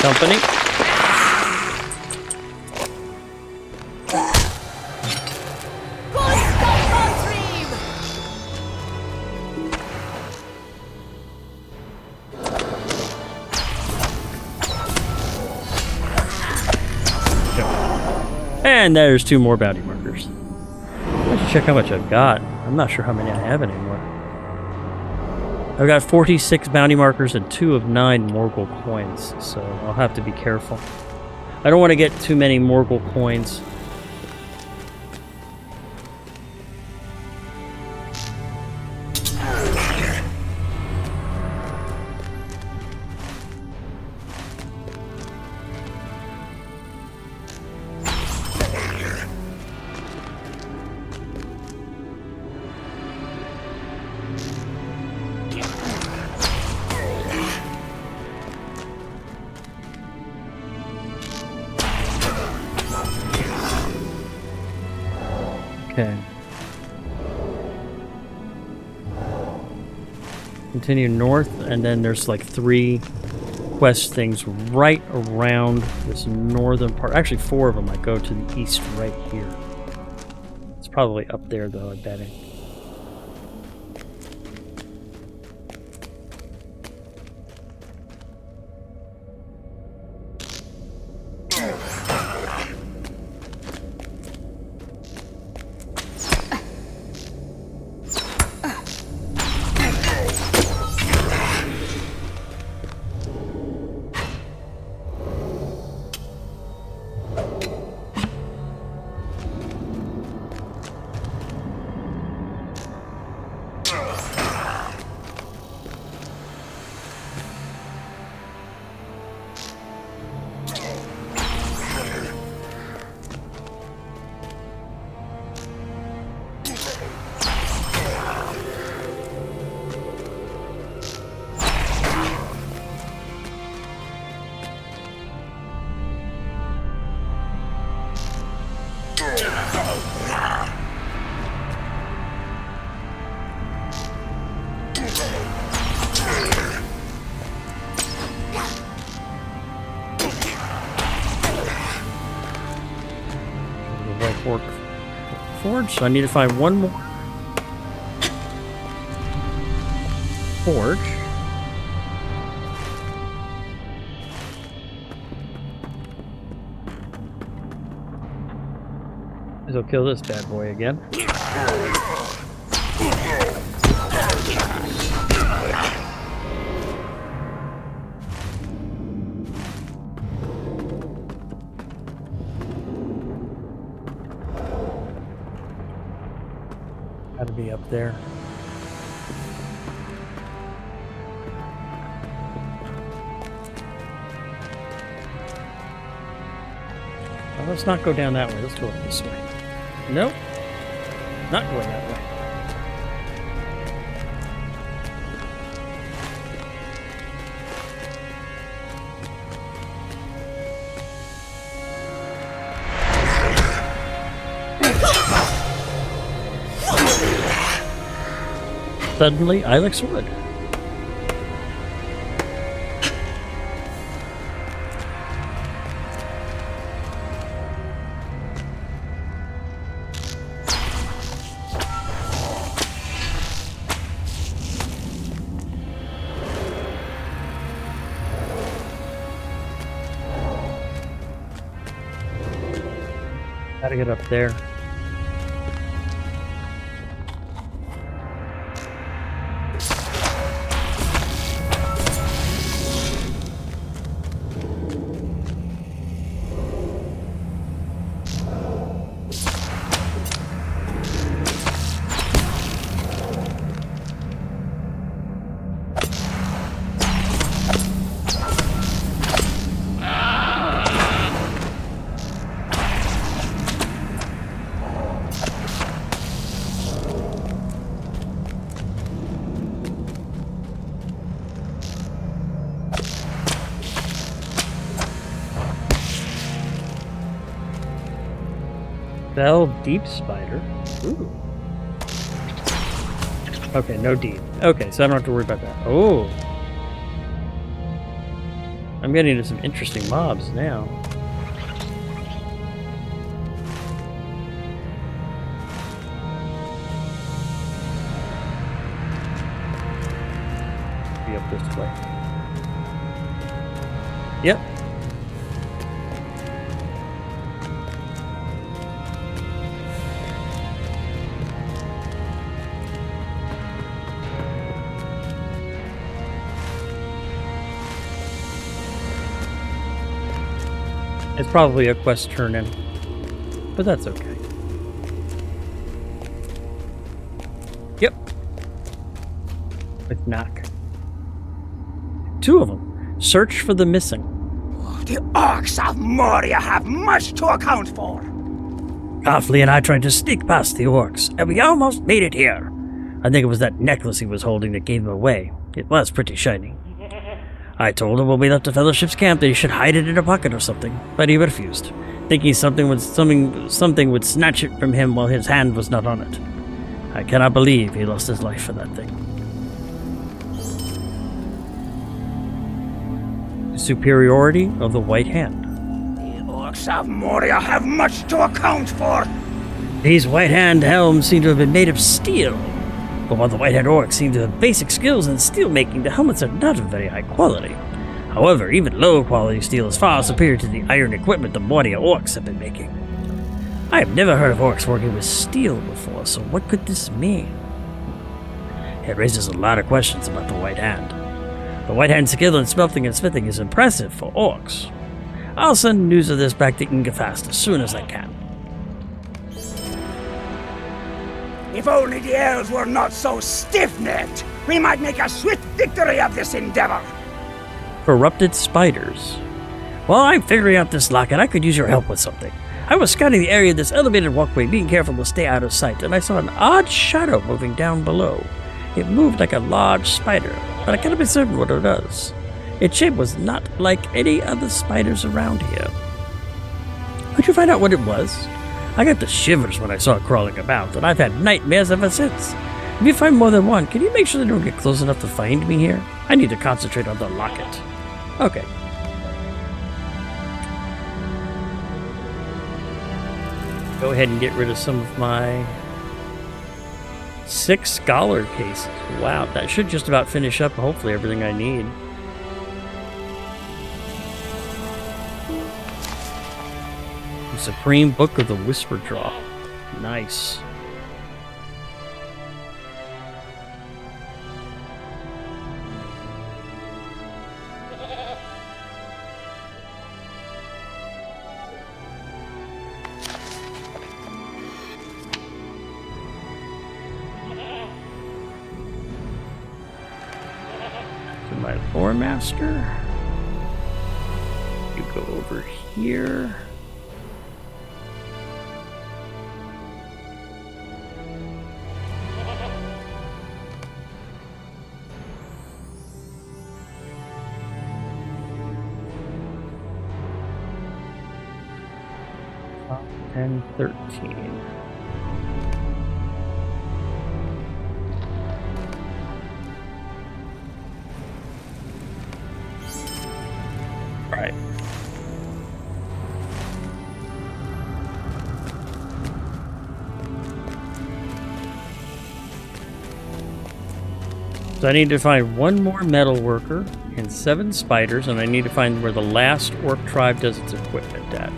Company. And there's 2 more bounty markers. Let's check how much I've got. I'm not sure how many I have anymore. I've got 46 bounty markers and 2 of 9 Morgul coins, so I'll have to be careful. I don't want to get too many Morgul coins. Okay. Continue north, and then there's like 3 quest things right around this northern part. Actually, 4 of them I go to the east right here. It's probably up there, though, I'm betting. Orc forge, so I need to find one more forge. I'll kill this bad boy again. Gotta be up there. Well, let's not go down that way. Let's go up this way. Nope. Not going that way. Suddenly, Ilex Wood. Gotta get up there. Bell deep spider. Ooh. Okay, no deep. Okay, so I don't have to worry about that. Oh. I'm getting into some interesting mobs now. Be up this way. Yep. It's probably a quest turn-in, but that's okay. Yep. With knock. 2 of them. Search for the missing. The orcs of Moria have much to account for. Coughley and I tried to sneak past the orcs, and we almost made it here. I think it was that necklace he was holding that gave him away. It was pretty shiny. I told him when we left the Fellowship's camp that he should hide it in a pocket or something, but he refused, thinking something would snatch it from him while his hand was not on it. I cannot believe he lost his life for that thing. The superiority of the White Hand. The orcs of Moria have much to account for. These White Hand helms seem to have been made of steel. But while the White Hand orcs seem to have basic skills in steel making, the helmets are not of very high quality. However, even low quality steel is far superior to the iron equipment the Moria orcs have been making. I have never heard of orcs working with steel before, so what could this mean? It raises a lot of questions about the White Hand. The White Hand's skill in smelting and smithing is impressive for orcs. I'll send news of this back to Inga fast as soon as I can. If only the elves were not so stiff-necked, we might make a swift victory of this endeavor. Corrupted spiders. While I'm figuring out this locket, I could use your help with something. I was scouting the area of this elevated walkway, being careful to stay out of sight, and I saw an odd shadow moving down below. It moved like a large spider, but I cannot be certain what it was. Its shape was not like any other spiders around here. Could you find out what it was? I got the shivers when I saw it crawling about, and I've had nightmares ever since. If you find more than one, can you make sure they don't get close enough to find me here? I need to concentrate on the locket. Okay. Go ahead and get rid of some of my 6 scholar cases. Wow, that should just about finish up hopefully everything I need. The Supreme Book of the Whisper Draw. Nice. my lore master. You go over here. And 13. Right. So I need to find one more metal worker and 7 spiders, and I need to find where the last orc tribe does its equipment at.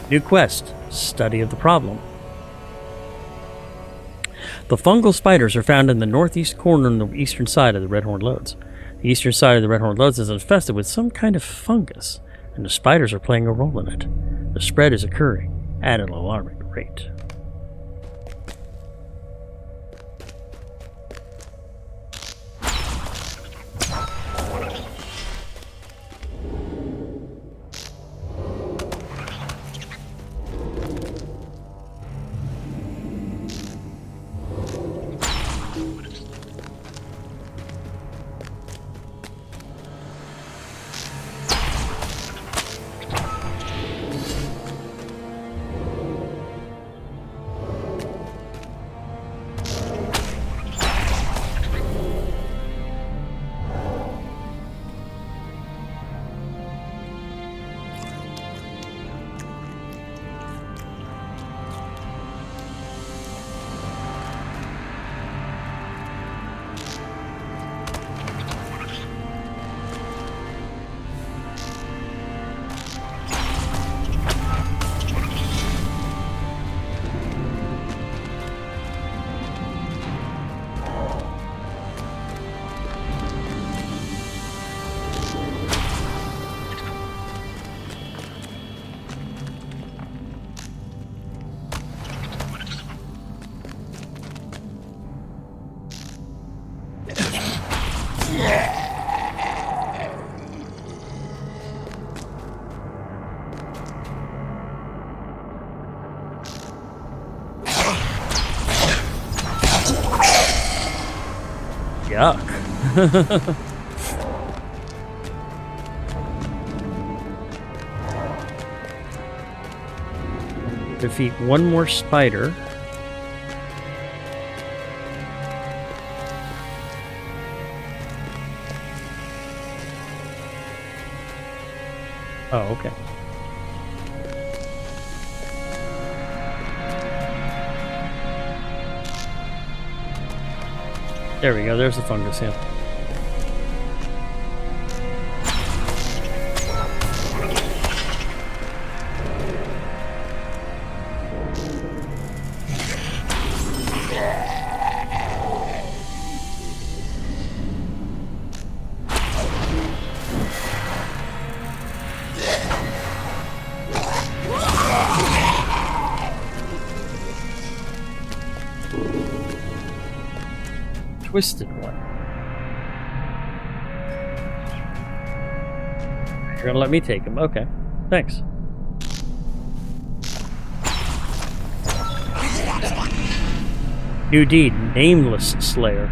New quest, study of the problem. The fungal spiders are found in the northeast corner on the eastern side of the Redhorn Nodes. The eastern side of the Redhorn Nodes is infested with some kind of fungus, and the spiders are playing a role in it. The spread is occurring at an alarming rate. Yuck. Defeat one more spider. Oh, okay. There we go, there's the fungus, yeah. Twisted one. You're gonna let me take him. Okay. Thanks. New deed, Nameless Slayer.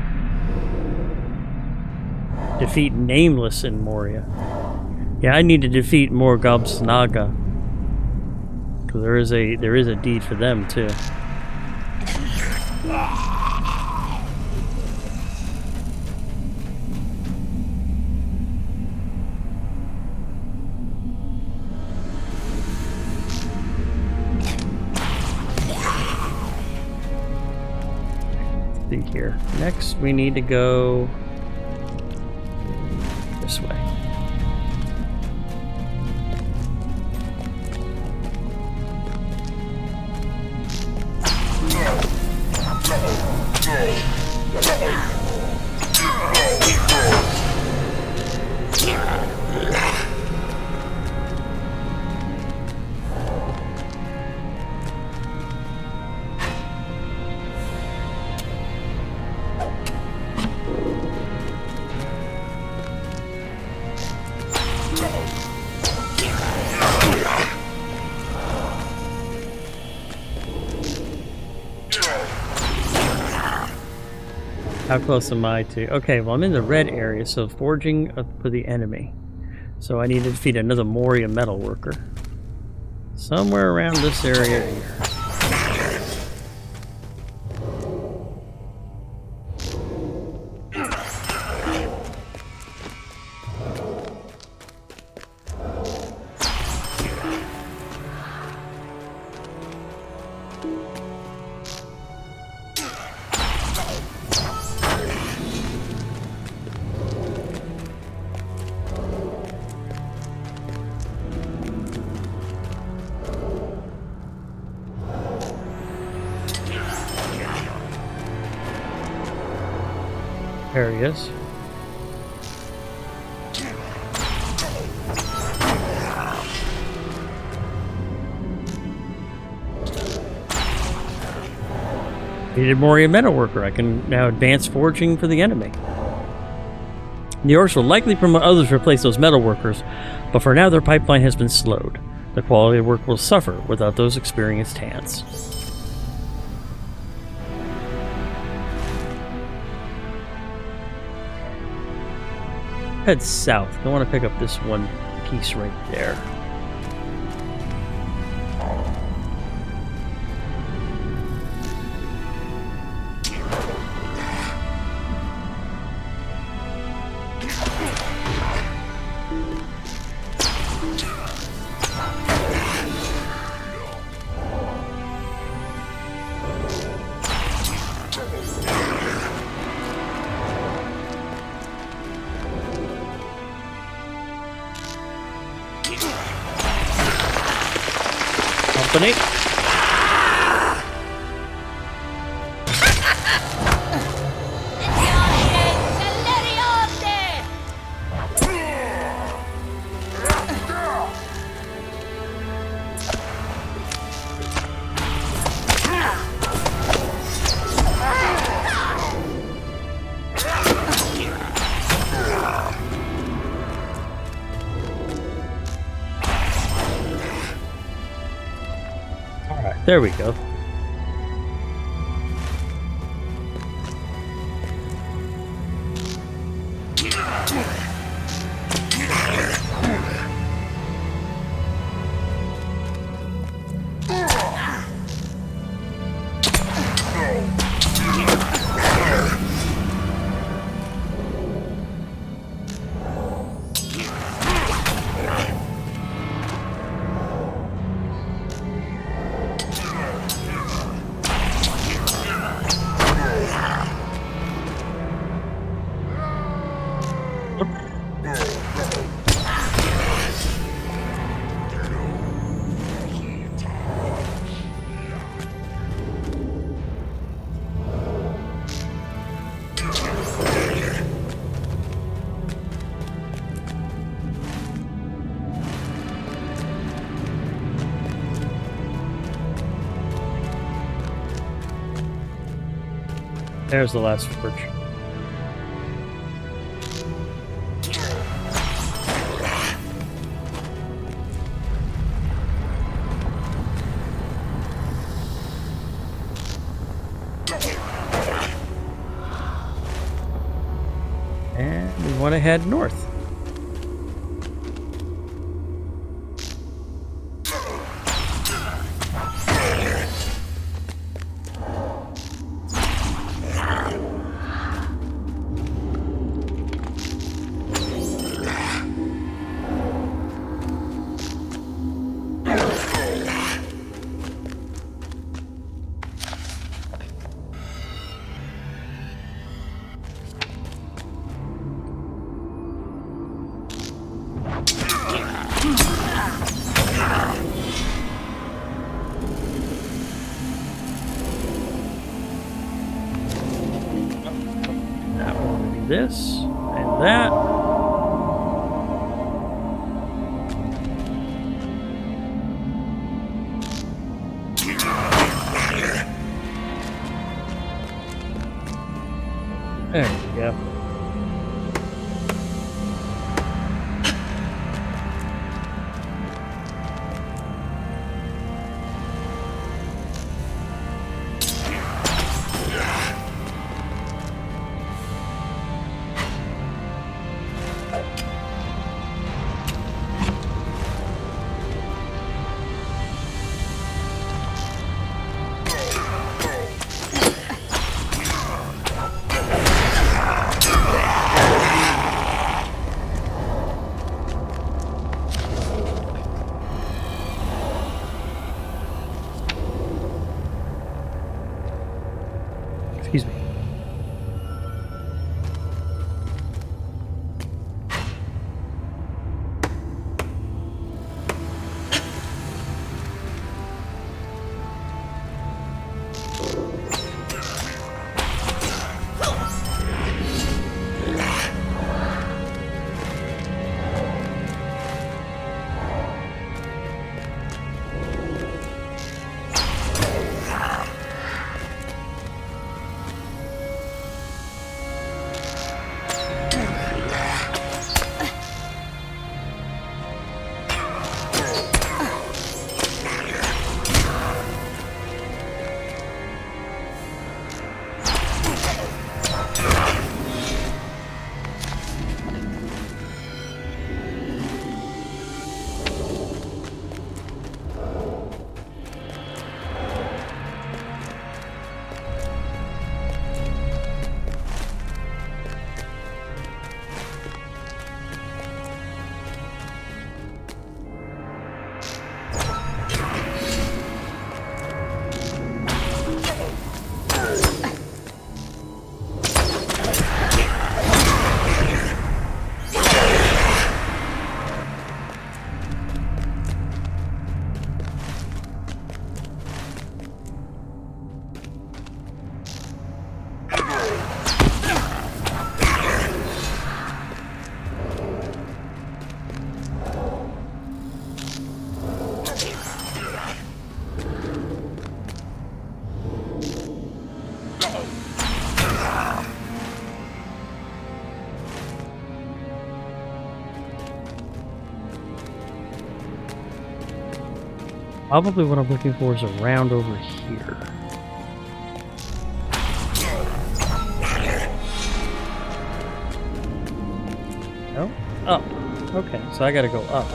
Defeat Nameless in Moria. Yeah, I need to defeat more Gobsnaga. Because there is a deed for them too. Here. Next, we need to go this way. How close am I to? Okay, well, I'm in the red area, so forging for the enemy. So I need to defeat another Moria metal worker. Somewhere around this area here. There he is. Needed Moria metalworker. I can now advance forging for the enemy. The orcs will likely promote others to replace those metalworkers, but for now their pipeline has been slowed. The quality of work will suffer without those experienced hands. Head south. I want to pick up this one piece right there. Company. There we go. There's the last forge. And we want to head north. This and that. There we go. Probably what I'm looking for is around over here. No? Up. Okay, so I gotta go up.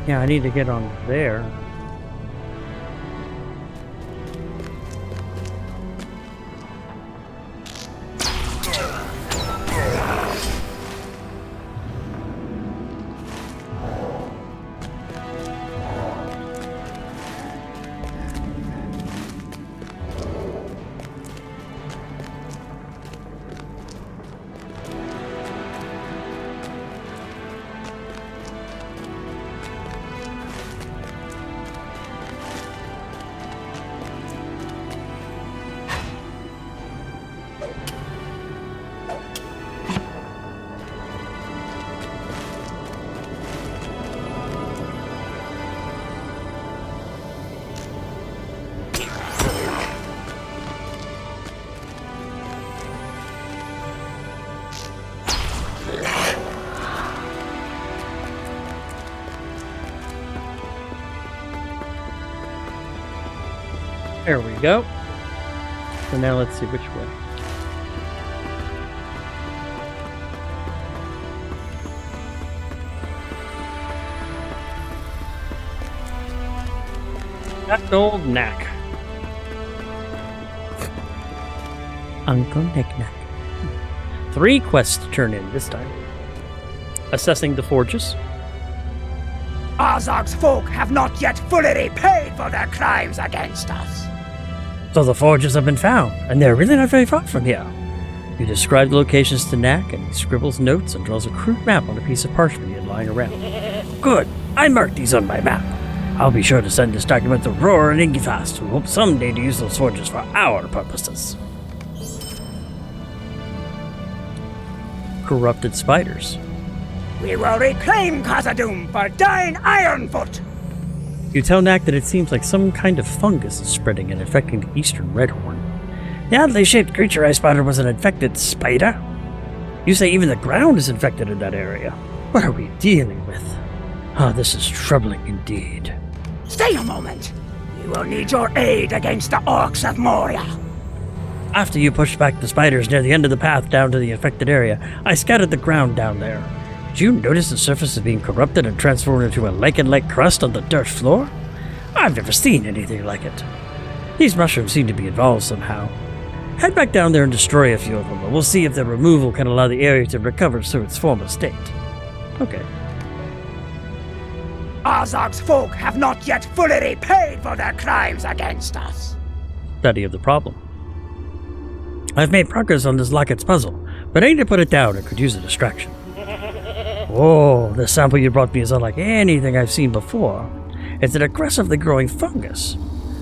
Yeah, I need to get on there. There we go. So now let's see which way. That old knack. Uncle Knick-Knack. 3 quests to turn in this time. Assessing the forges. Azog's folk have not yet fully repaid for their crimes against us. So the forges have been found, and they're really not very far from here. You describe the locations to Knack, and he scribbles notes and draws a crude map on a piece of parchment he had lying around. Good. I marked these on my map. I'll be sure to send this document to Roar and Ingifast, who hope someday to use those forges for our purposes. Corrupted spiders. We will reclaim Khazad-dûm for Dine Ironfoot. You tell Knack that it seems like some kind of fungus is spreading and infecting the eastern Redhorn. The oddly shaped creature I spotted was an infected spider. You say even the ground is infected in that area. What are we dealing with? Ah, this is troubling indeed. Stay a moment. We will need your aid against the orcs of Moria. After you pushed back the spiders near the end of the path down to the infected area, I scattered the ground down there. Did you notice the surface is being corrupted and transformed into a lichen-like crust on the dirt floor? I've never seen anything like it. These mushrooms seem to be involved somehow. Head back down there and destroy a few of them, and we'll see if their removal can allow the area to recover to its former state. Okay. Azog's folk have not yet fully repaid for their crimes against us. Study of the problem. I've made progress on this Locket's puzzle, but I need to put it down and could use a distraction. Whoa, the sample you brought me is unlike anything I've seen before. It's an aggressively growing fungus.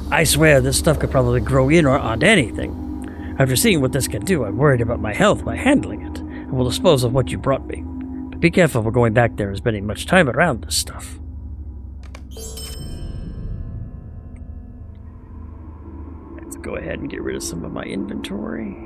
I swear this stuff could probably grow in or on anything. After seeing what this can do, I'm worried about my health by handling it, and will dispose of what you brought me. But be careful for going back there and spending much time around this stuff. Let's go ahead and get rid of some of my inventory.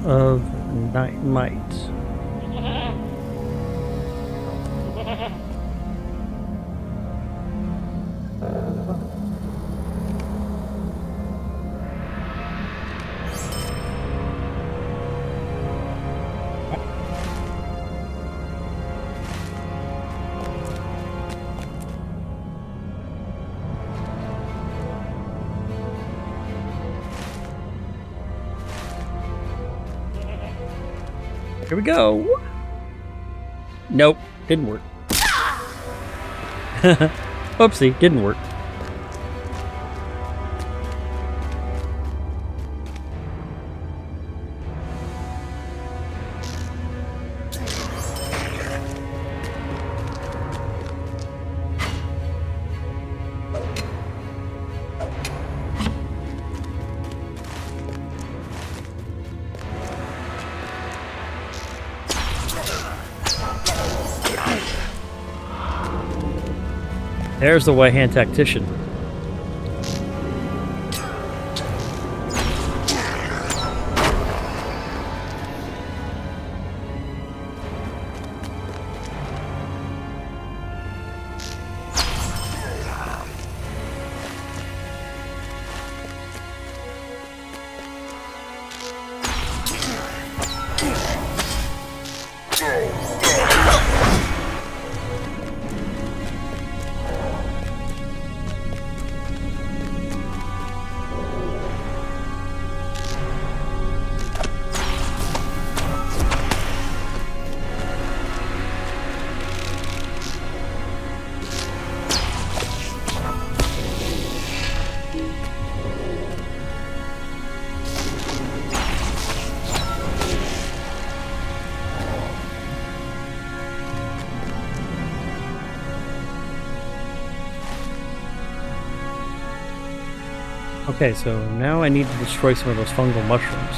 of might. Here we go. Nope, didn't work. Oopsie, didn't work. There's the white hand tactician. Okay, so now I need to destroy some of those fungal mushrooms.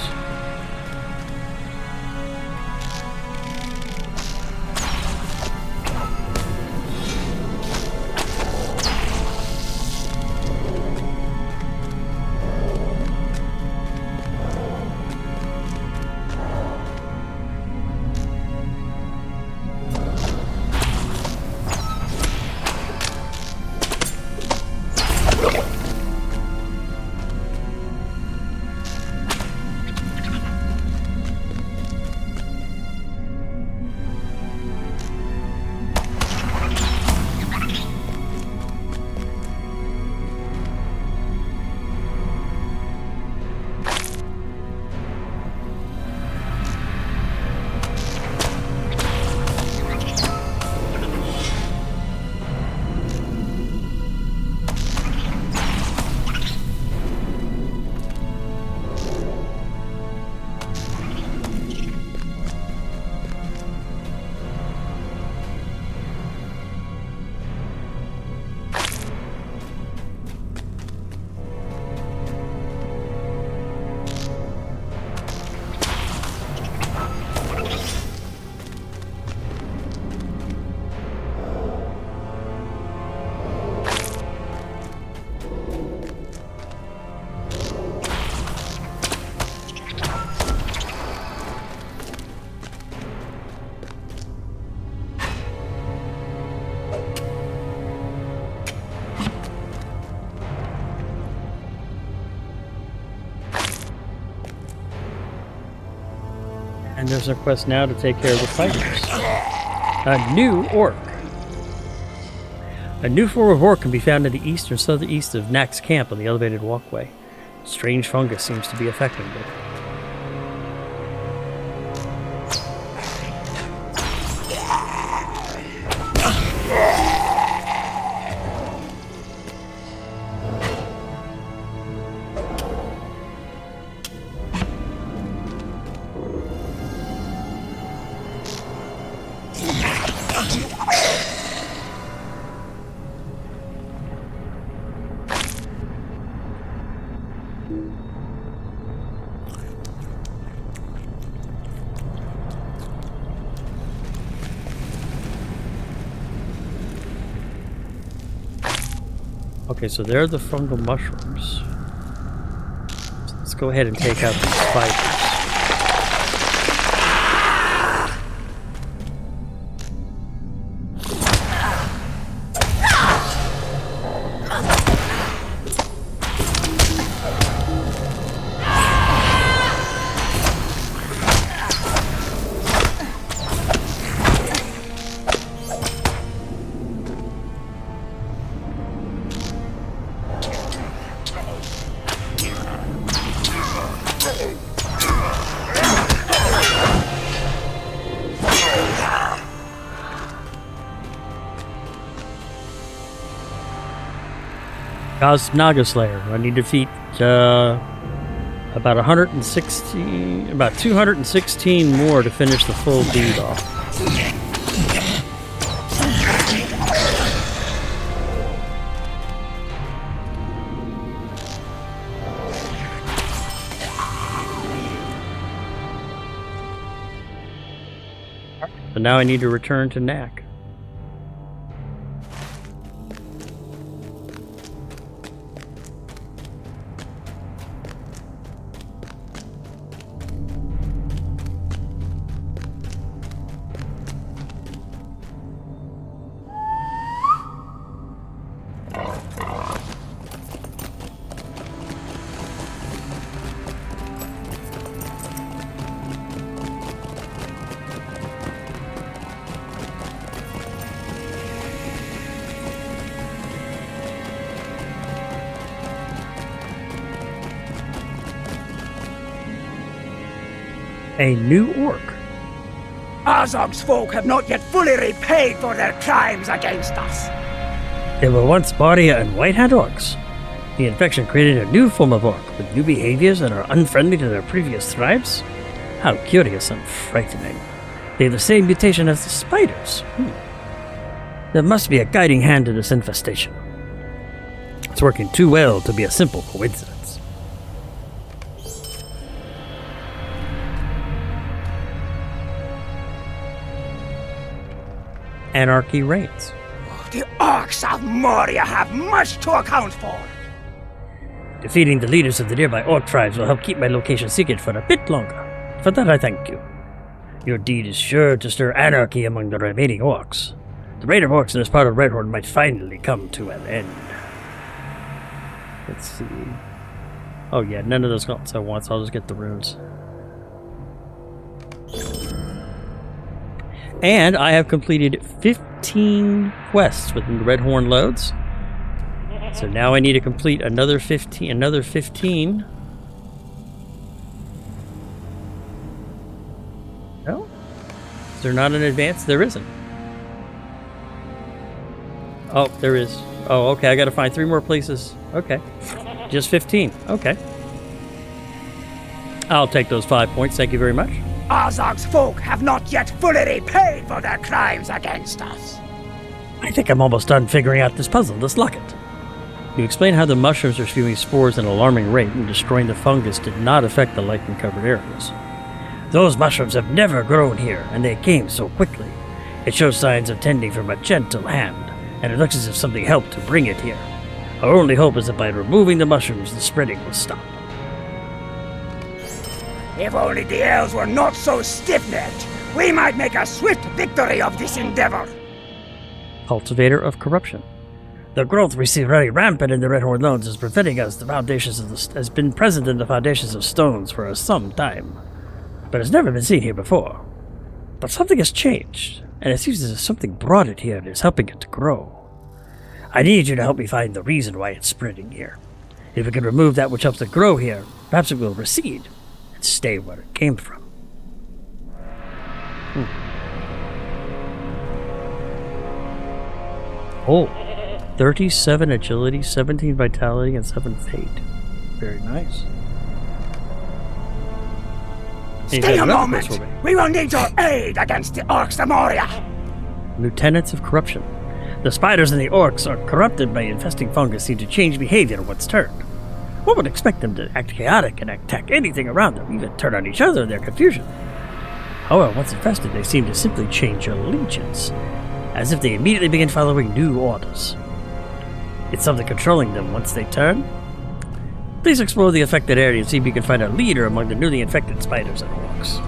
And there's a quest now to take care of the fighters. A new orc. A new form of orc can be found in the east or southeast of Nax's camp on the elevated walkway. Strange fungus seems to be affecting it. Okay, so there are the fungal mushrooms. So let's go ahead and take out these fighters. Naga Slayer. I need to defeat about 216 more to finish the full deed off. So now I need to return to Knack. A new orc. Azog's folk have not yet fully repaid for their crimes against us. They were once Moria and White-Hand orcs. The infection created a new form of orc with new behaviors that are unfriendly to their previous tribes. How curious and frightening. They have the same mutation as the spiders. There must be a guiding hand to this infestation. It's working too well to be a simple coincidence. Anarchy reigns. The orcs of Moria have much to account for. Defeating the leaders of the nearby orc tribes will help keep my location secret for a bit longer. For that I thank you. Your deed is sure to stir anarchy among the remaining orcs. The raid of orcs in this part of Redhorn might finally come to an end. Let's see. Oh yeah, none of those gauntlets I want, so I'll just get the runes. And I have completed 15 quests within the Redhorn Nodes. So now I need to complete another 15. No? Is there not an advance? There isn't. Oh, there is. Oh, okay, I gotta find 3 more places. Okay. Just 15. Okay. I'll take those 5 points, thank you very much. Azog's folk have not yet fully repaid for their crimes against us. I think I'm almost done figuring out this puzzle. Let's lock it. You explain how the mushrooms are spewing spores at an alarming rate and destroying the fungus did not affect the lichen-covered areas. Those mushrooms have never grown here, and they came so quickly. It shows signs of tending from a gentle hand, and it looks as if something helped to bring it here. Our only hope is that by removing the mushrooms, the spreading will stop. If only the elves were not so stiff-necked, we might make a swift victory of this endeavor. Cultivator of corruption. The growth we see running rampant in the Redhorn Nodes is preventing us. The foundations of has been present in the foundations of stones for some time, but has never been seen here before. But something has changed, and it seems as if something brought it here and is helping it to grow. I need you to help me find the reason why it's spreading here. If we can remove that which helps it grow here, perhaps it will recede and stay where it came from. Oh, 37 agility, 17 vitality, and 7 fate. Very nice. Stay a moment! We will need your aid against the orcs of Moria! Lieutenants of corruption. The spiders and the orcs are corrupted by infesting fungus, seem to change behavior once turned. One would expect them to act chaotic and attack anything around them, even turn on each other in their confusion. However, once infested, they seem to simply change allegiance, as if they immediately begin following new orders. It's something controlling them once they turn. Please explore the affected area and see if you can find a leader among the newly infected spiders and orcs.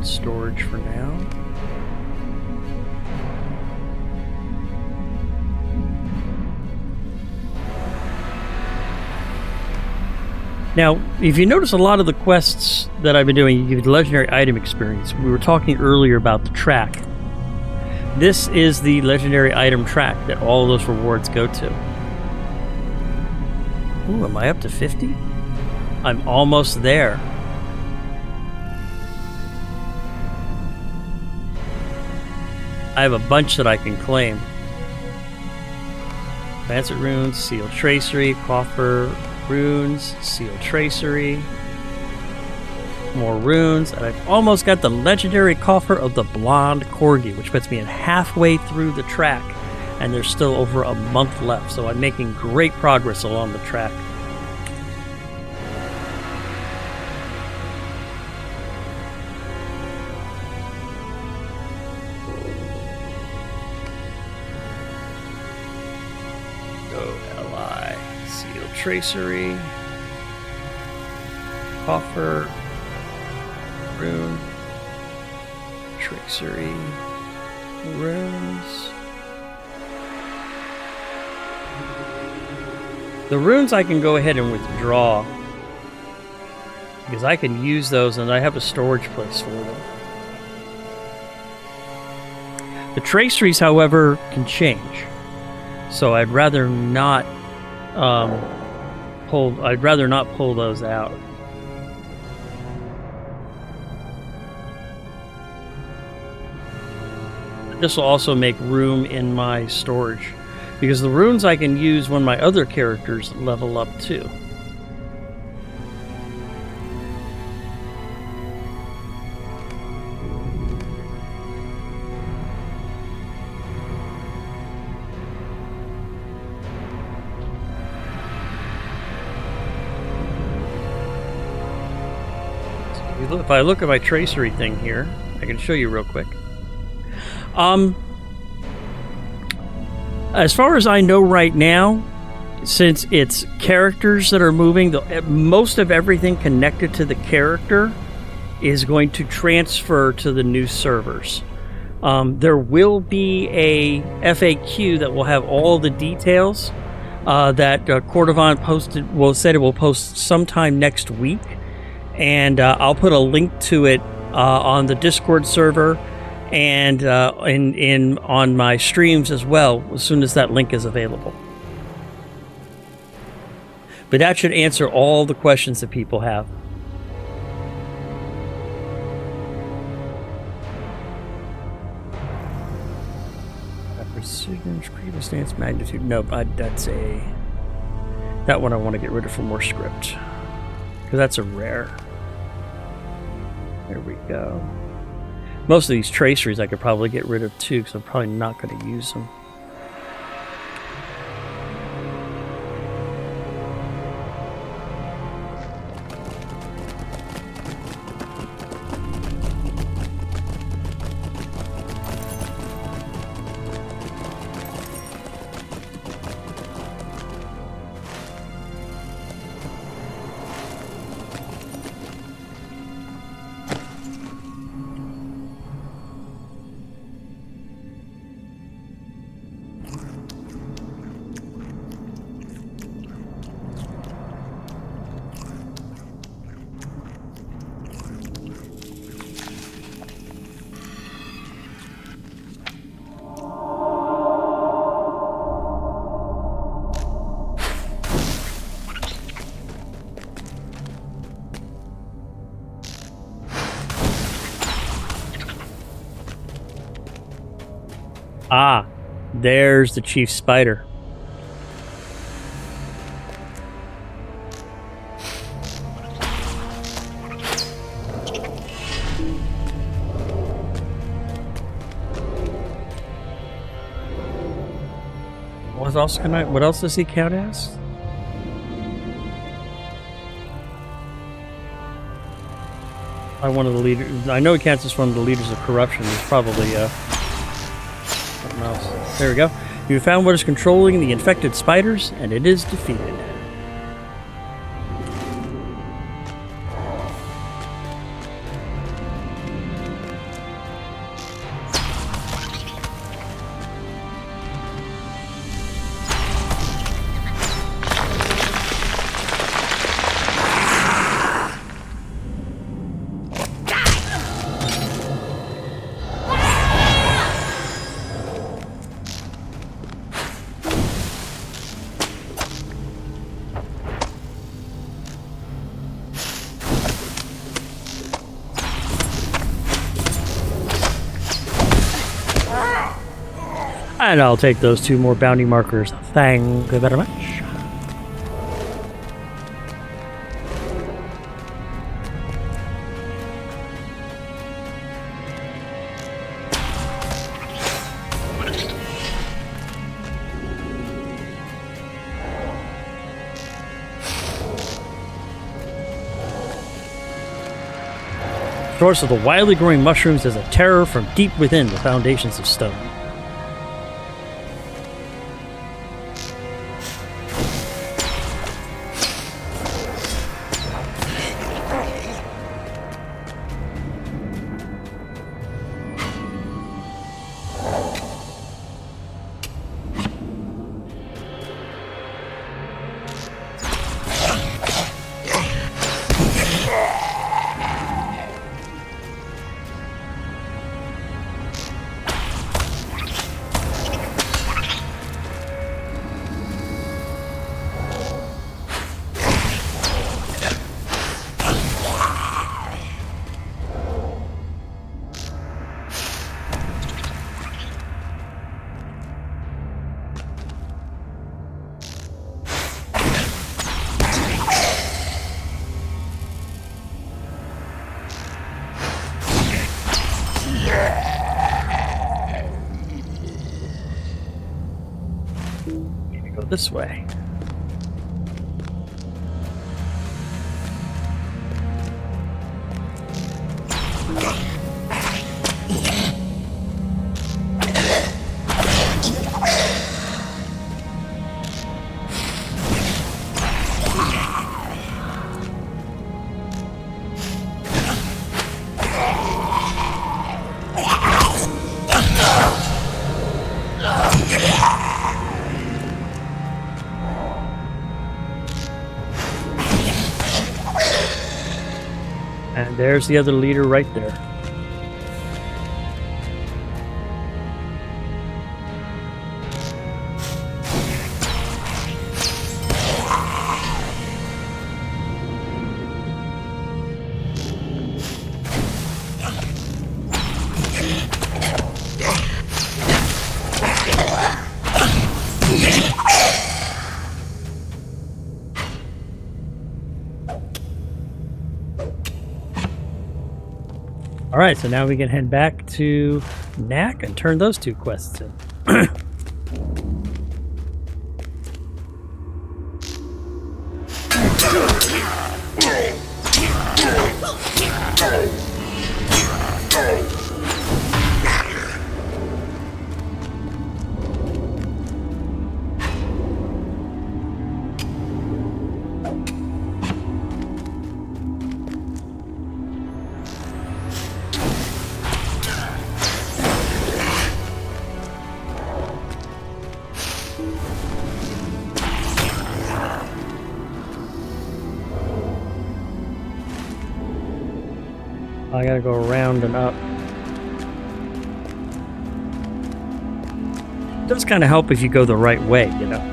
Storage for now. Now, if you notice a lot of the quests that I've been doing, you get legendary item experience. We were talking earlier about the track. This is the legendary item track that all of those rewards go to. Ooh, am I up to 50? I'm almost there. I have a bunch that I can claim. Advanced runes, sealed tracery, coffer runes, sealed tracery, more runes, and I've almost got the legendary coffer of the blonde corgi, which puts me in halfway through the track, and there's still over a month left, so I'm making great progress along the track. Tracery, coffer, rune, tracery, runes. The runes I can go ahead and withdraw because I can use those and I have a storage place for them. The traceries, however, can change, so I'd rather not pull those out. This will also make room in my storage because the runes I can use when my other characters level up too. If I look at my tracery thing here, I can show you real quick. As far as I know right now, since it's characters that are moving, most of everything connected to the character is going to transfer to the new servers. There will be a FAQ that will have all the details that Cordovan said it will post sometime next week. And I'll put a link to it on the Discord server and on my streams as well as soon as that link is available. But that should answer all the questions that people have. Precision, creative stance, magnitude. Nope, that one I want to get rid of for more script. Because that's a rare. There we go. Most of these traceries I could probably get rid of too, because I'm probably not going to use them. Ah, there's the chief spider. What else does he count as? One of the leaders. I know he counts as one of the leaders of corruption. He's probably something else. There we go. You found what is controlling the infected spiders, and it is defeated. And I'll take those 2 more bounty markers. Thank you very much. Source of the wildly growing mushrooms is a terror from deep within the foundations of stone. This way. And there's the other leader right there. Alright, so now we can head back to Knack and turn those 2 quests in. I gotta go around and up. It does kind of help if you go the right way, you know?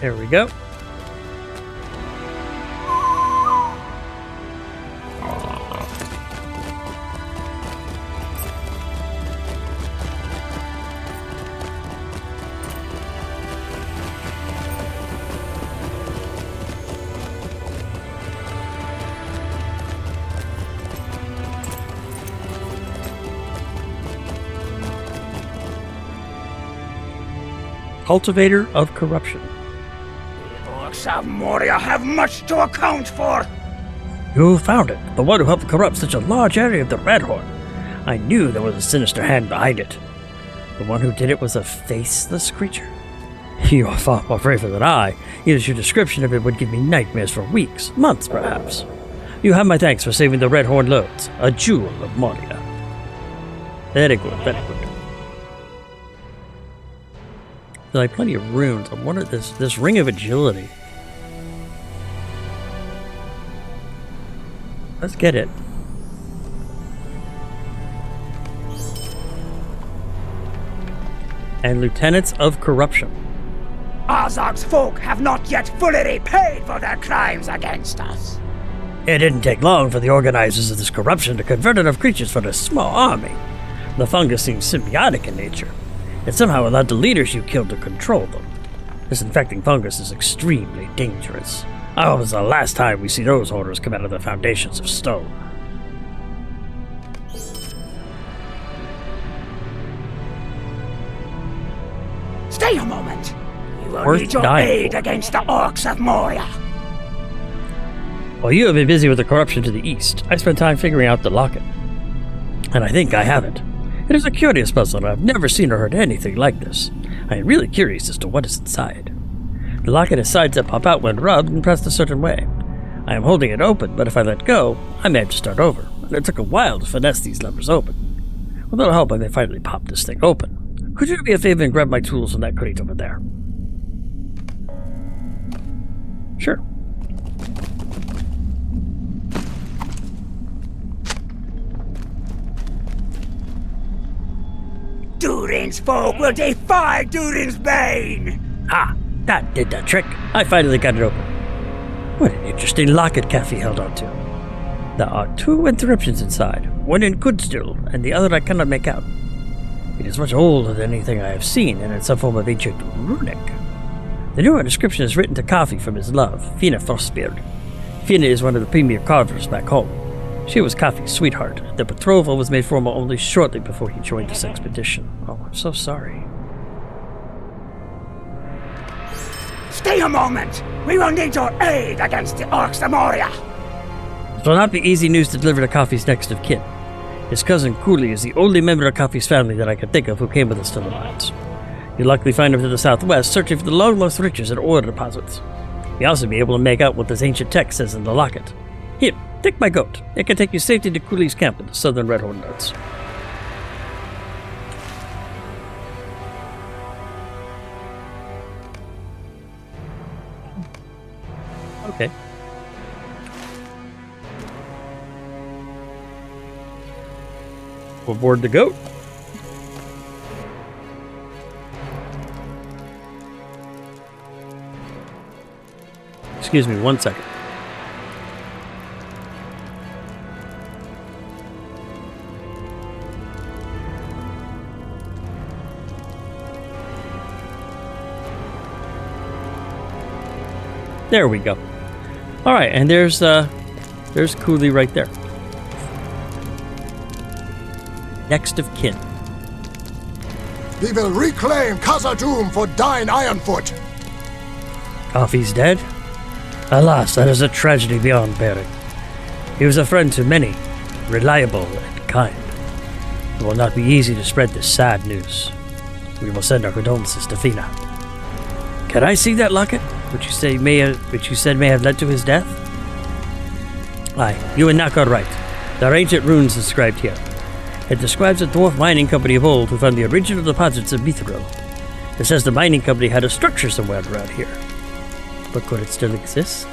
There we go. Cultivator of Corruption. The orcs of Moria have much to account for. You found it. The one who helped corrupt such a large area of the Redhorn. I knew there was a sinister hand behind it. The one who did it was a faceless creature. You are far more braver than I. Even your description of it would give me nightmares for weeks, months perhaps. You have my thanks for saving the Redhorn Nodes, a jewel of Moria. Very good, very good. There are like plenty of runes. I wonder this ring of agility. Let's get it. And Lieutenants of Corruption. Azog's folk have not yet fully repaid for their crimes against us. It didn't take long for the organizers of this corruption to convert enough creatures for a small army. The fungus seems symbiotic in nature. It somehow allowed the leaders you killed to control them. This infecting fungus is extremely dangerous. I hope it's the last time we see those horrors come out of the foundations of stone. Stay a moment. You will Worth need your dying aid for. against the orcs of Moria. While you have been busy with the corruption to the east, I spent time figuring out the locket. And I think I have it. It is a curious puzzle, and I've never seen or heard anything like this. I am really curious as to what is inside. The locket has sides that pop out when rubbed and pressed a certain way. I am holding it open, but if I let go, I may have to start over, and it took a while to finesse these levers open. With a little help, I may finally pop this thing open. Could you do me a favor and grab my tools from that crate over there? Sure. Durin's folk will defy Durin's bane! Ah, that did the trick. I finally got it open. What an interesting locket Kafi held onto. There are two inscriptions inside, one in good still, and the other I cannot make out. It is much older than anything I have seen, and in some form of ancient runic. The newer inscription is written to Kafi from his love, Fina Frostbeard. Fina is one of the premier carvers back home. She was Kafi's sweetheart. Their betrothal was made formal only shortly before he joined this expedition. Oh, I'm so sorry. Stay a moment! We will need your aid against the orcs of Moria! It will not be easy news to deliver to Kafi's next of kin. His cousin Cooley is the only member of Kafi's family that I can think of who came with us to the mines. You'll likely find him to the southwest, searching for the long-lost riches and ore deposits. You'll also be able to make out what this ancient text says in the locket. Here, take my goat. It can take you safely to Cooley's camp in the southern Redhorn Nodes. Okay. We'll board the goat. Excuse me, 1 second. There we go. All right, and there's Cooley right there. Next of kin. We will reclaim Khazad-dûm for Dine Ironfoot. Kafi's dead? Alas, that is a tragedy beyond bearing. He was a friend to many, reliable and kind. It will not be easy to spread this sad news. We will send our condolences to Fina. Can I see that locket, which you said may have led to his death? Aye, you and Nak are right. There are ancient runes inscribed here. It describes a dwarf mining company of old who found the original deposits of Mithril. It says the mining company had a structure somewhere around here. But could it still exist?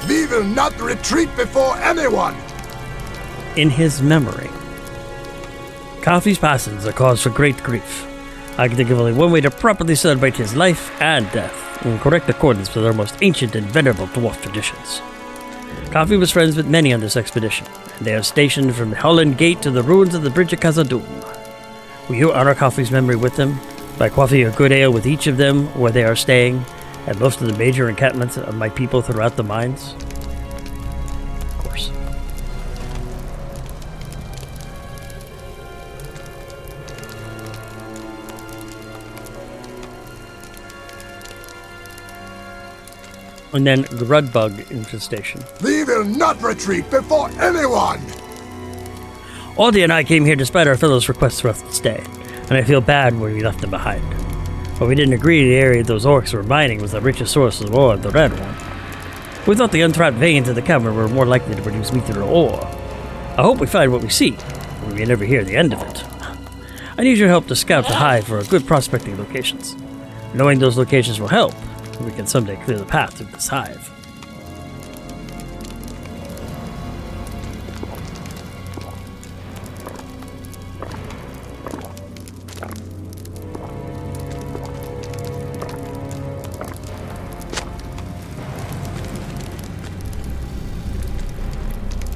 We will not retreat before anyone. In his memory. Kafi's passing is a cause for great grief. I can think of only one way to properly celebrate his life and death, in correct accordance with our most ancient and venerable dwarf traditions. Kafi was friends with many on this expedition, and they are stationed from Holland Gate to the ruins of the Bridge of Khazad-dûm. Will you honor Kafi's memory with them, by quaffing a good ale with each of them where they are staying, and most of the major encampments of my people throughout the mines? Of course. And then the Rudbug infestation. We will not retreat before anyone. Audie and I came here despite our fellows' requests for us to stay, and I feel bad when we left them behind. But we didn't agree the area those orcs were mining was the richest source of ore of the Redhorn. We thought the untrapped veins of the cavern were more likely to produce mithril ore. I hope we find what we seek, but we may never hear the end of it. I need your help to scout the hive for good prospecting locations. Knowing those locations will help, we can someday clear the path through this hive.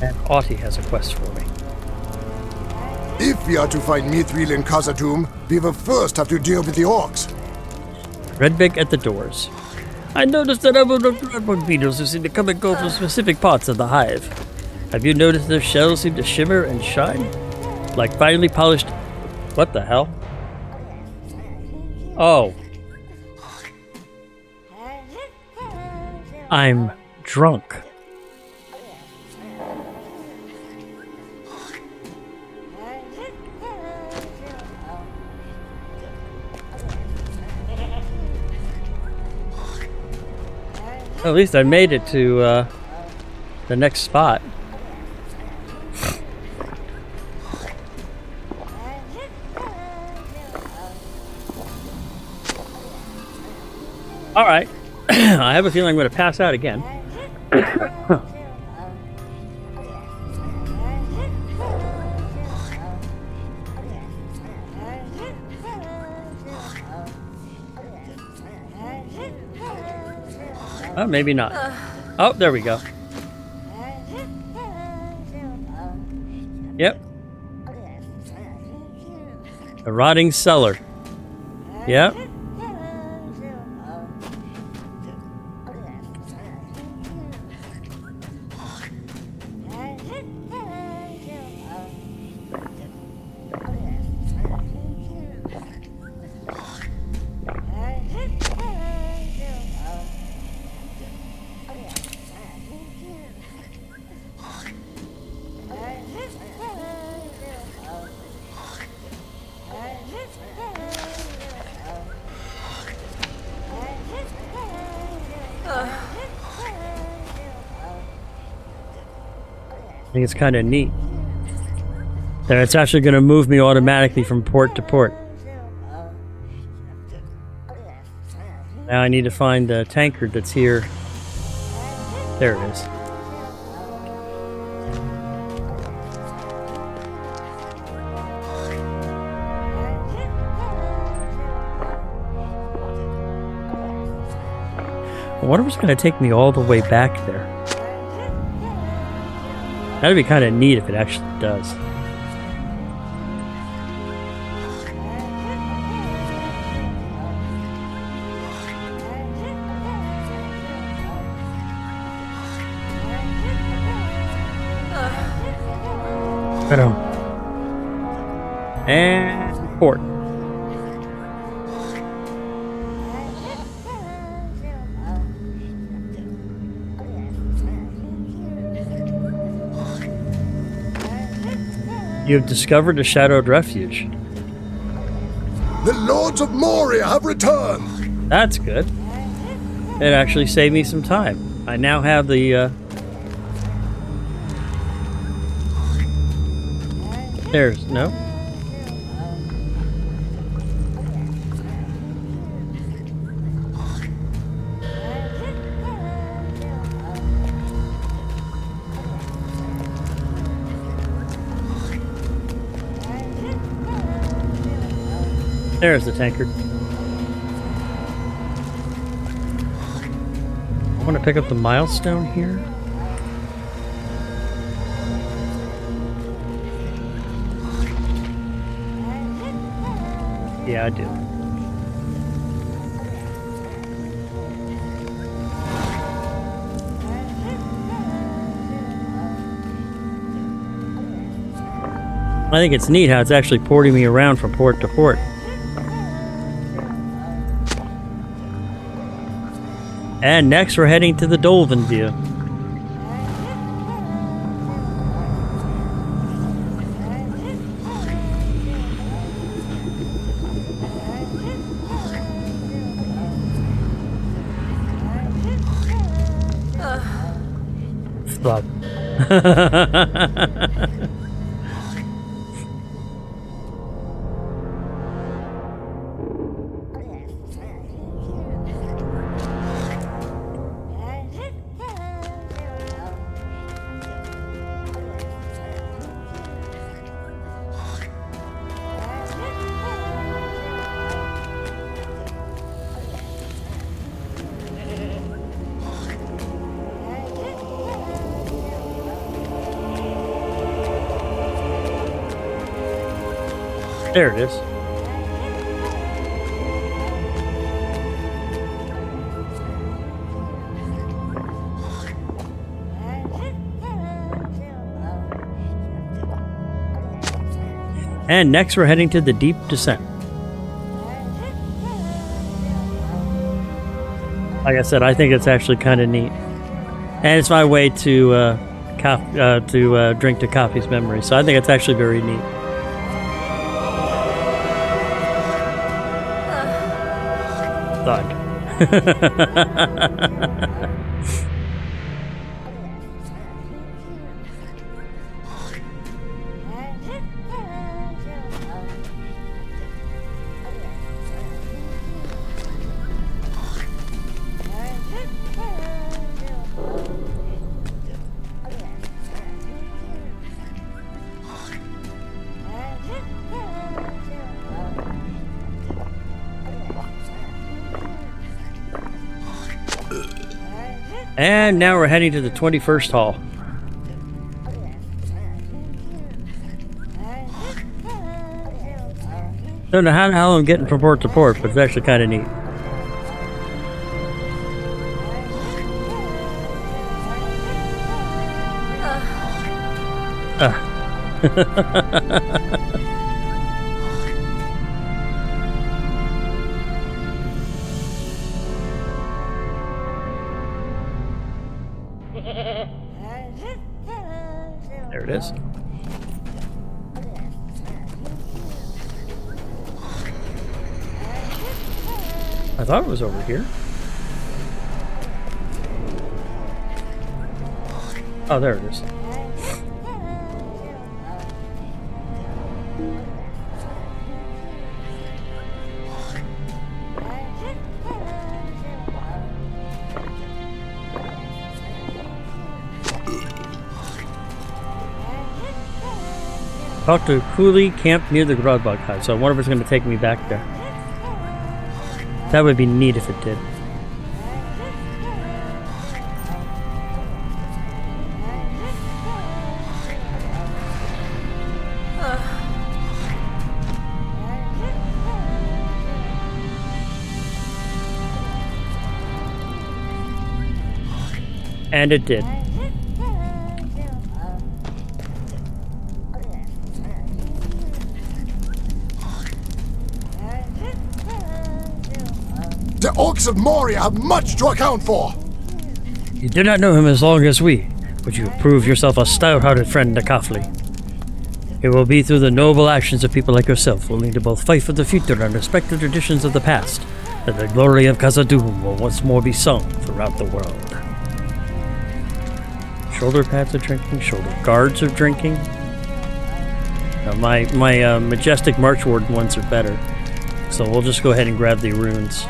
And Aughty has a quest for me. If we are to find Mithril in Khazad-dûm, we will first have to deal with the orcs. Redbeck at the doors. I noticed that number of bloodbug beetles who seem to come and go from specific parts of the hive. Have you noticed their shells seem to shimmer and shine? Like finely polished... What the hell? Oh. I'm drunk. At least I made it to the next spot. Alright. I have a feeling I'm going to pass out again. Oh, maybe not. Oh, there we go. Yep. A rotting cellar. Yep. I think it's kind of neat that it's actually going to move me automatically from port to port. Now I need to find the tankard that's here. There it is. I wonder if it's going to take me all the way back there. That'd be kind of neat if it actually does. And port. You have discovered a shadowed refuge. The Lords of Moria have returned! That's good. It actually saved me some time. I now have the, There's... no? There's the tankard. I want to pick up the milestone here. Yeah, I do. I think it's neat how it's actually porting me around from port to port. And next we're heading to the Dolven View. But there it is. And next we're heading to the deep descent. Like I said, I think it's actually kind of neat. And it's my way to drink to Coffee's memory. So I think it's actually very neat. Thud. And now we're heading to the 21st hall. Don't know how the hell I'm getting from port to port, but it's actually kind of neat. There it is. I thought it was over here. Oh, there it is. Talk to Cooley camp near the Grudbug Hive, so I wonder if it's going to take me back there. That would be neat if it did. And it did. The orcs of Moria have much to account for. You do not know him as long as we, but you prove yourself a stout-hearted friend to Kafli. It will be through the noble actions of people like yourself, willing to both fight for the future and respect the traditions of the past, that the glory of Khazad-dûm will once more be sung throughout the world. Shoulder pads are drinking, shoulder guards are drinking. Now my majestic March Warden ones are better, so we'll just go ahead and grab the runes.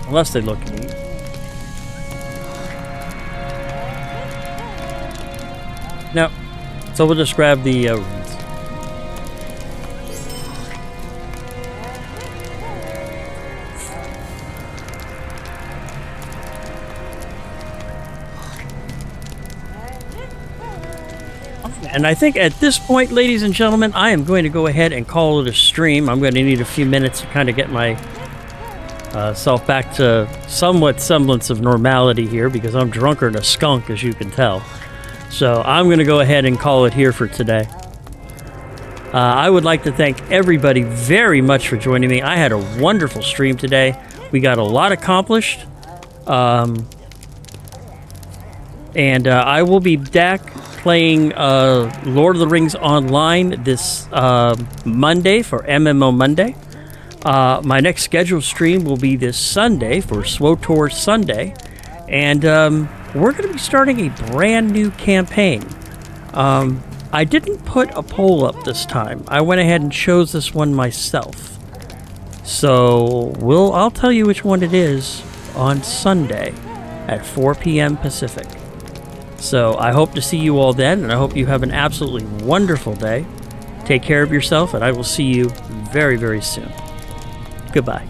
Unless they look neat. No. So we'll just grab the runes. And I think at this point, ladies and gentlemen, I am going to go ahead and call it a stream. I'm going to need a few minutes to kind of get my self back to somewhat semblance of normality here, because I'm drunker than a skunk, as you can tell. So I'm going to go ahead and call it here for today. I would like to thank everybody very much for joining me. I had a wonderful stream today. We got a lot accomplished. And I will be back playing Lord of the Rings Online this Monday for MMO Monday. My next scheduled stream will be this Sunday for SWTOR Sunday. And we're going to be starting a brand new campaign. I didn't put a poll up this time. I went ahead and chose this one myself. So I'll tell you which one it is on Sunday at 4 p.m. Pacific. So I hope to see you all then, and I hope you have an absolutely wonderful day. Take care of yourself, and I will see you very, very soon. Goodbye.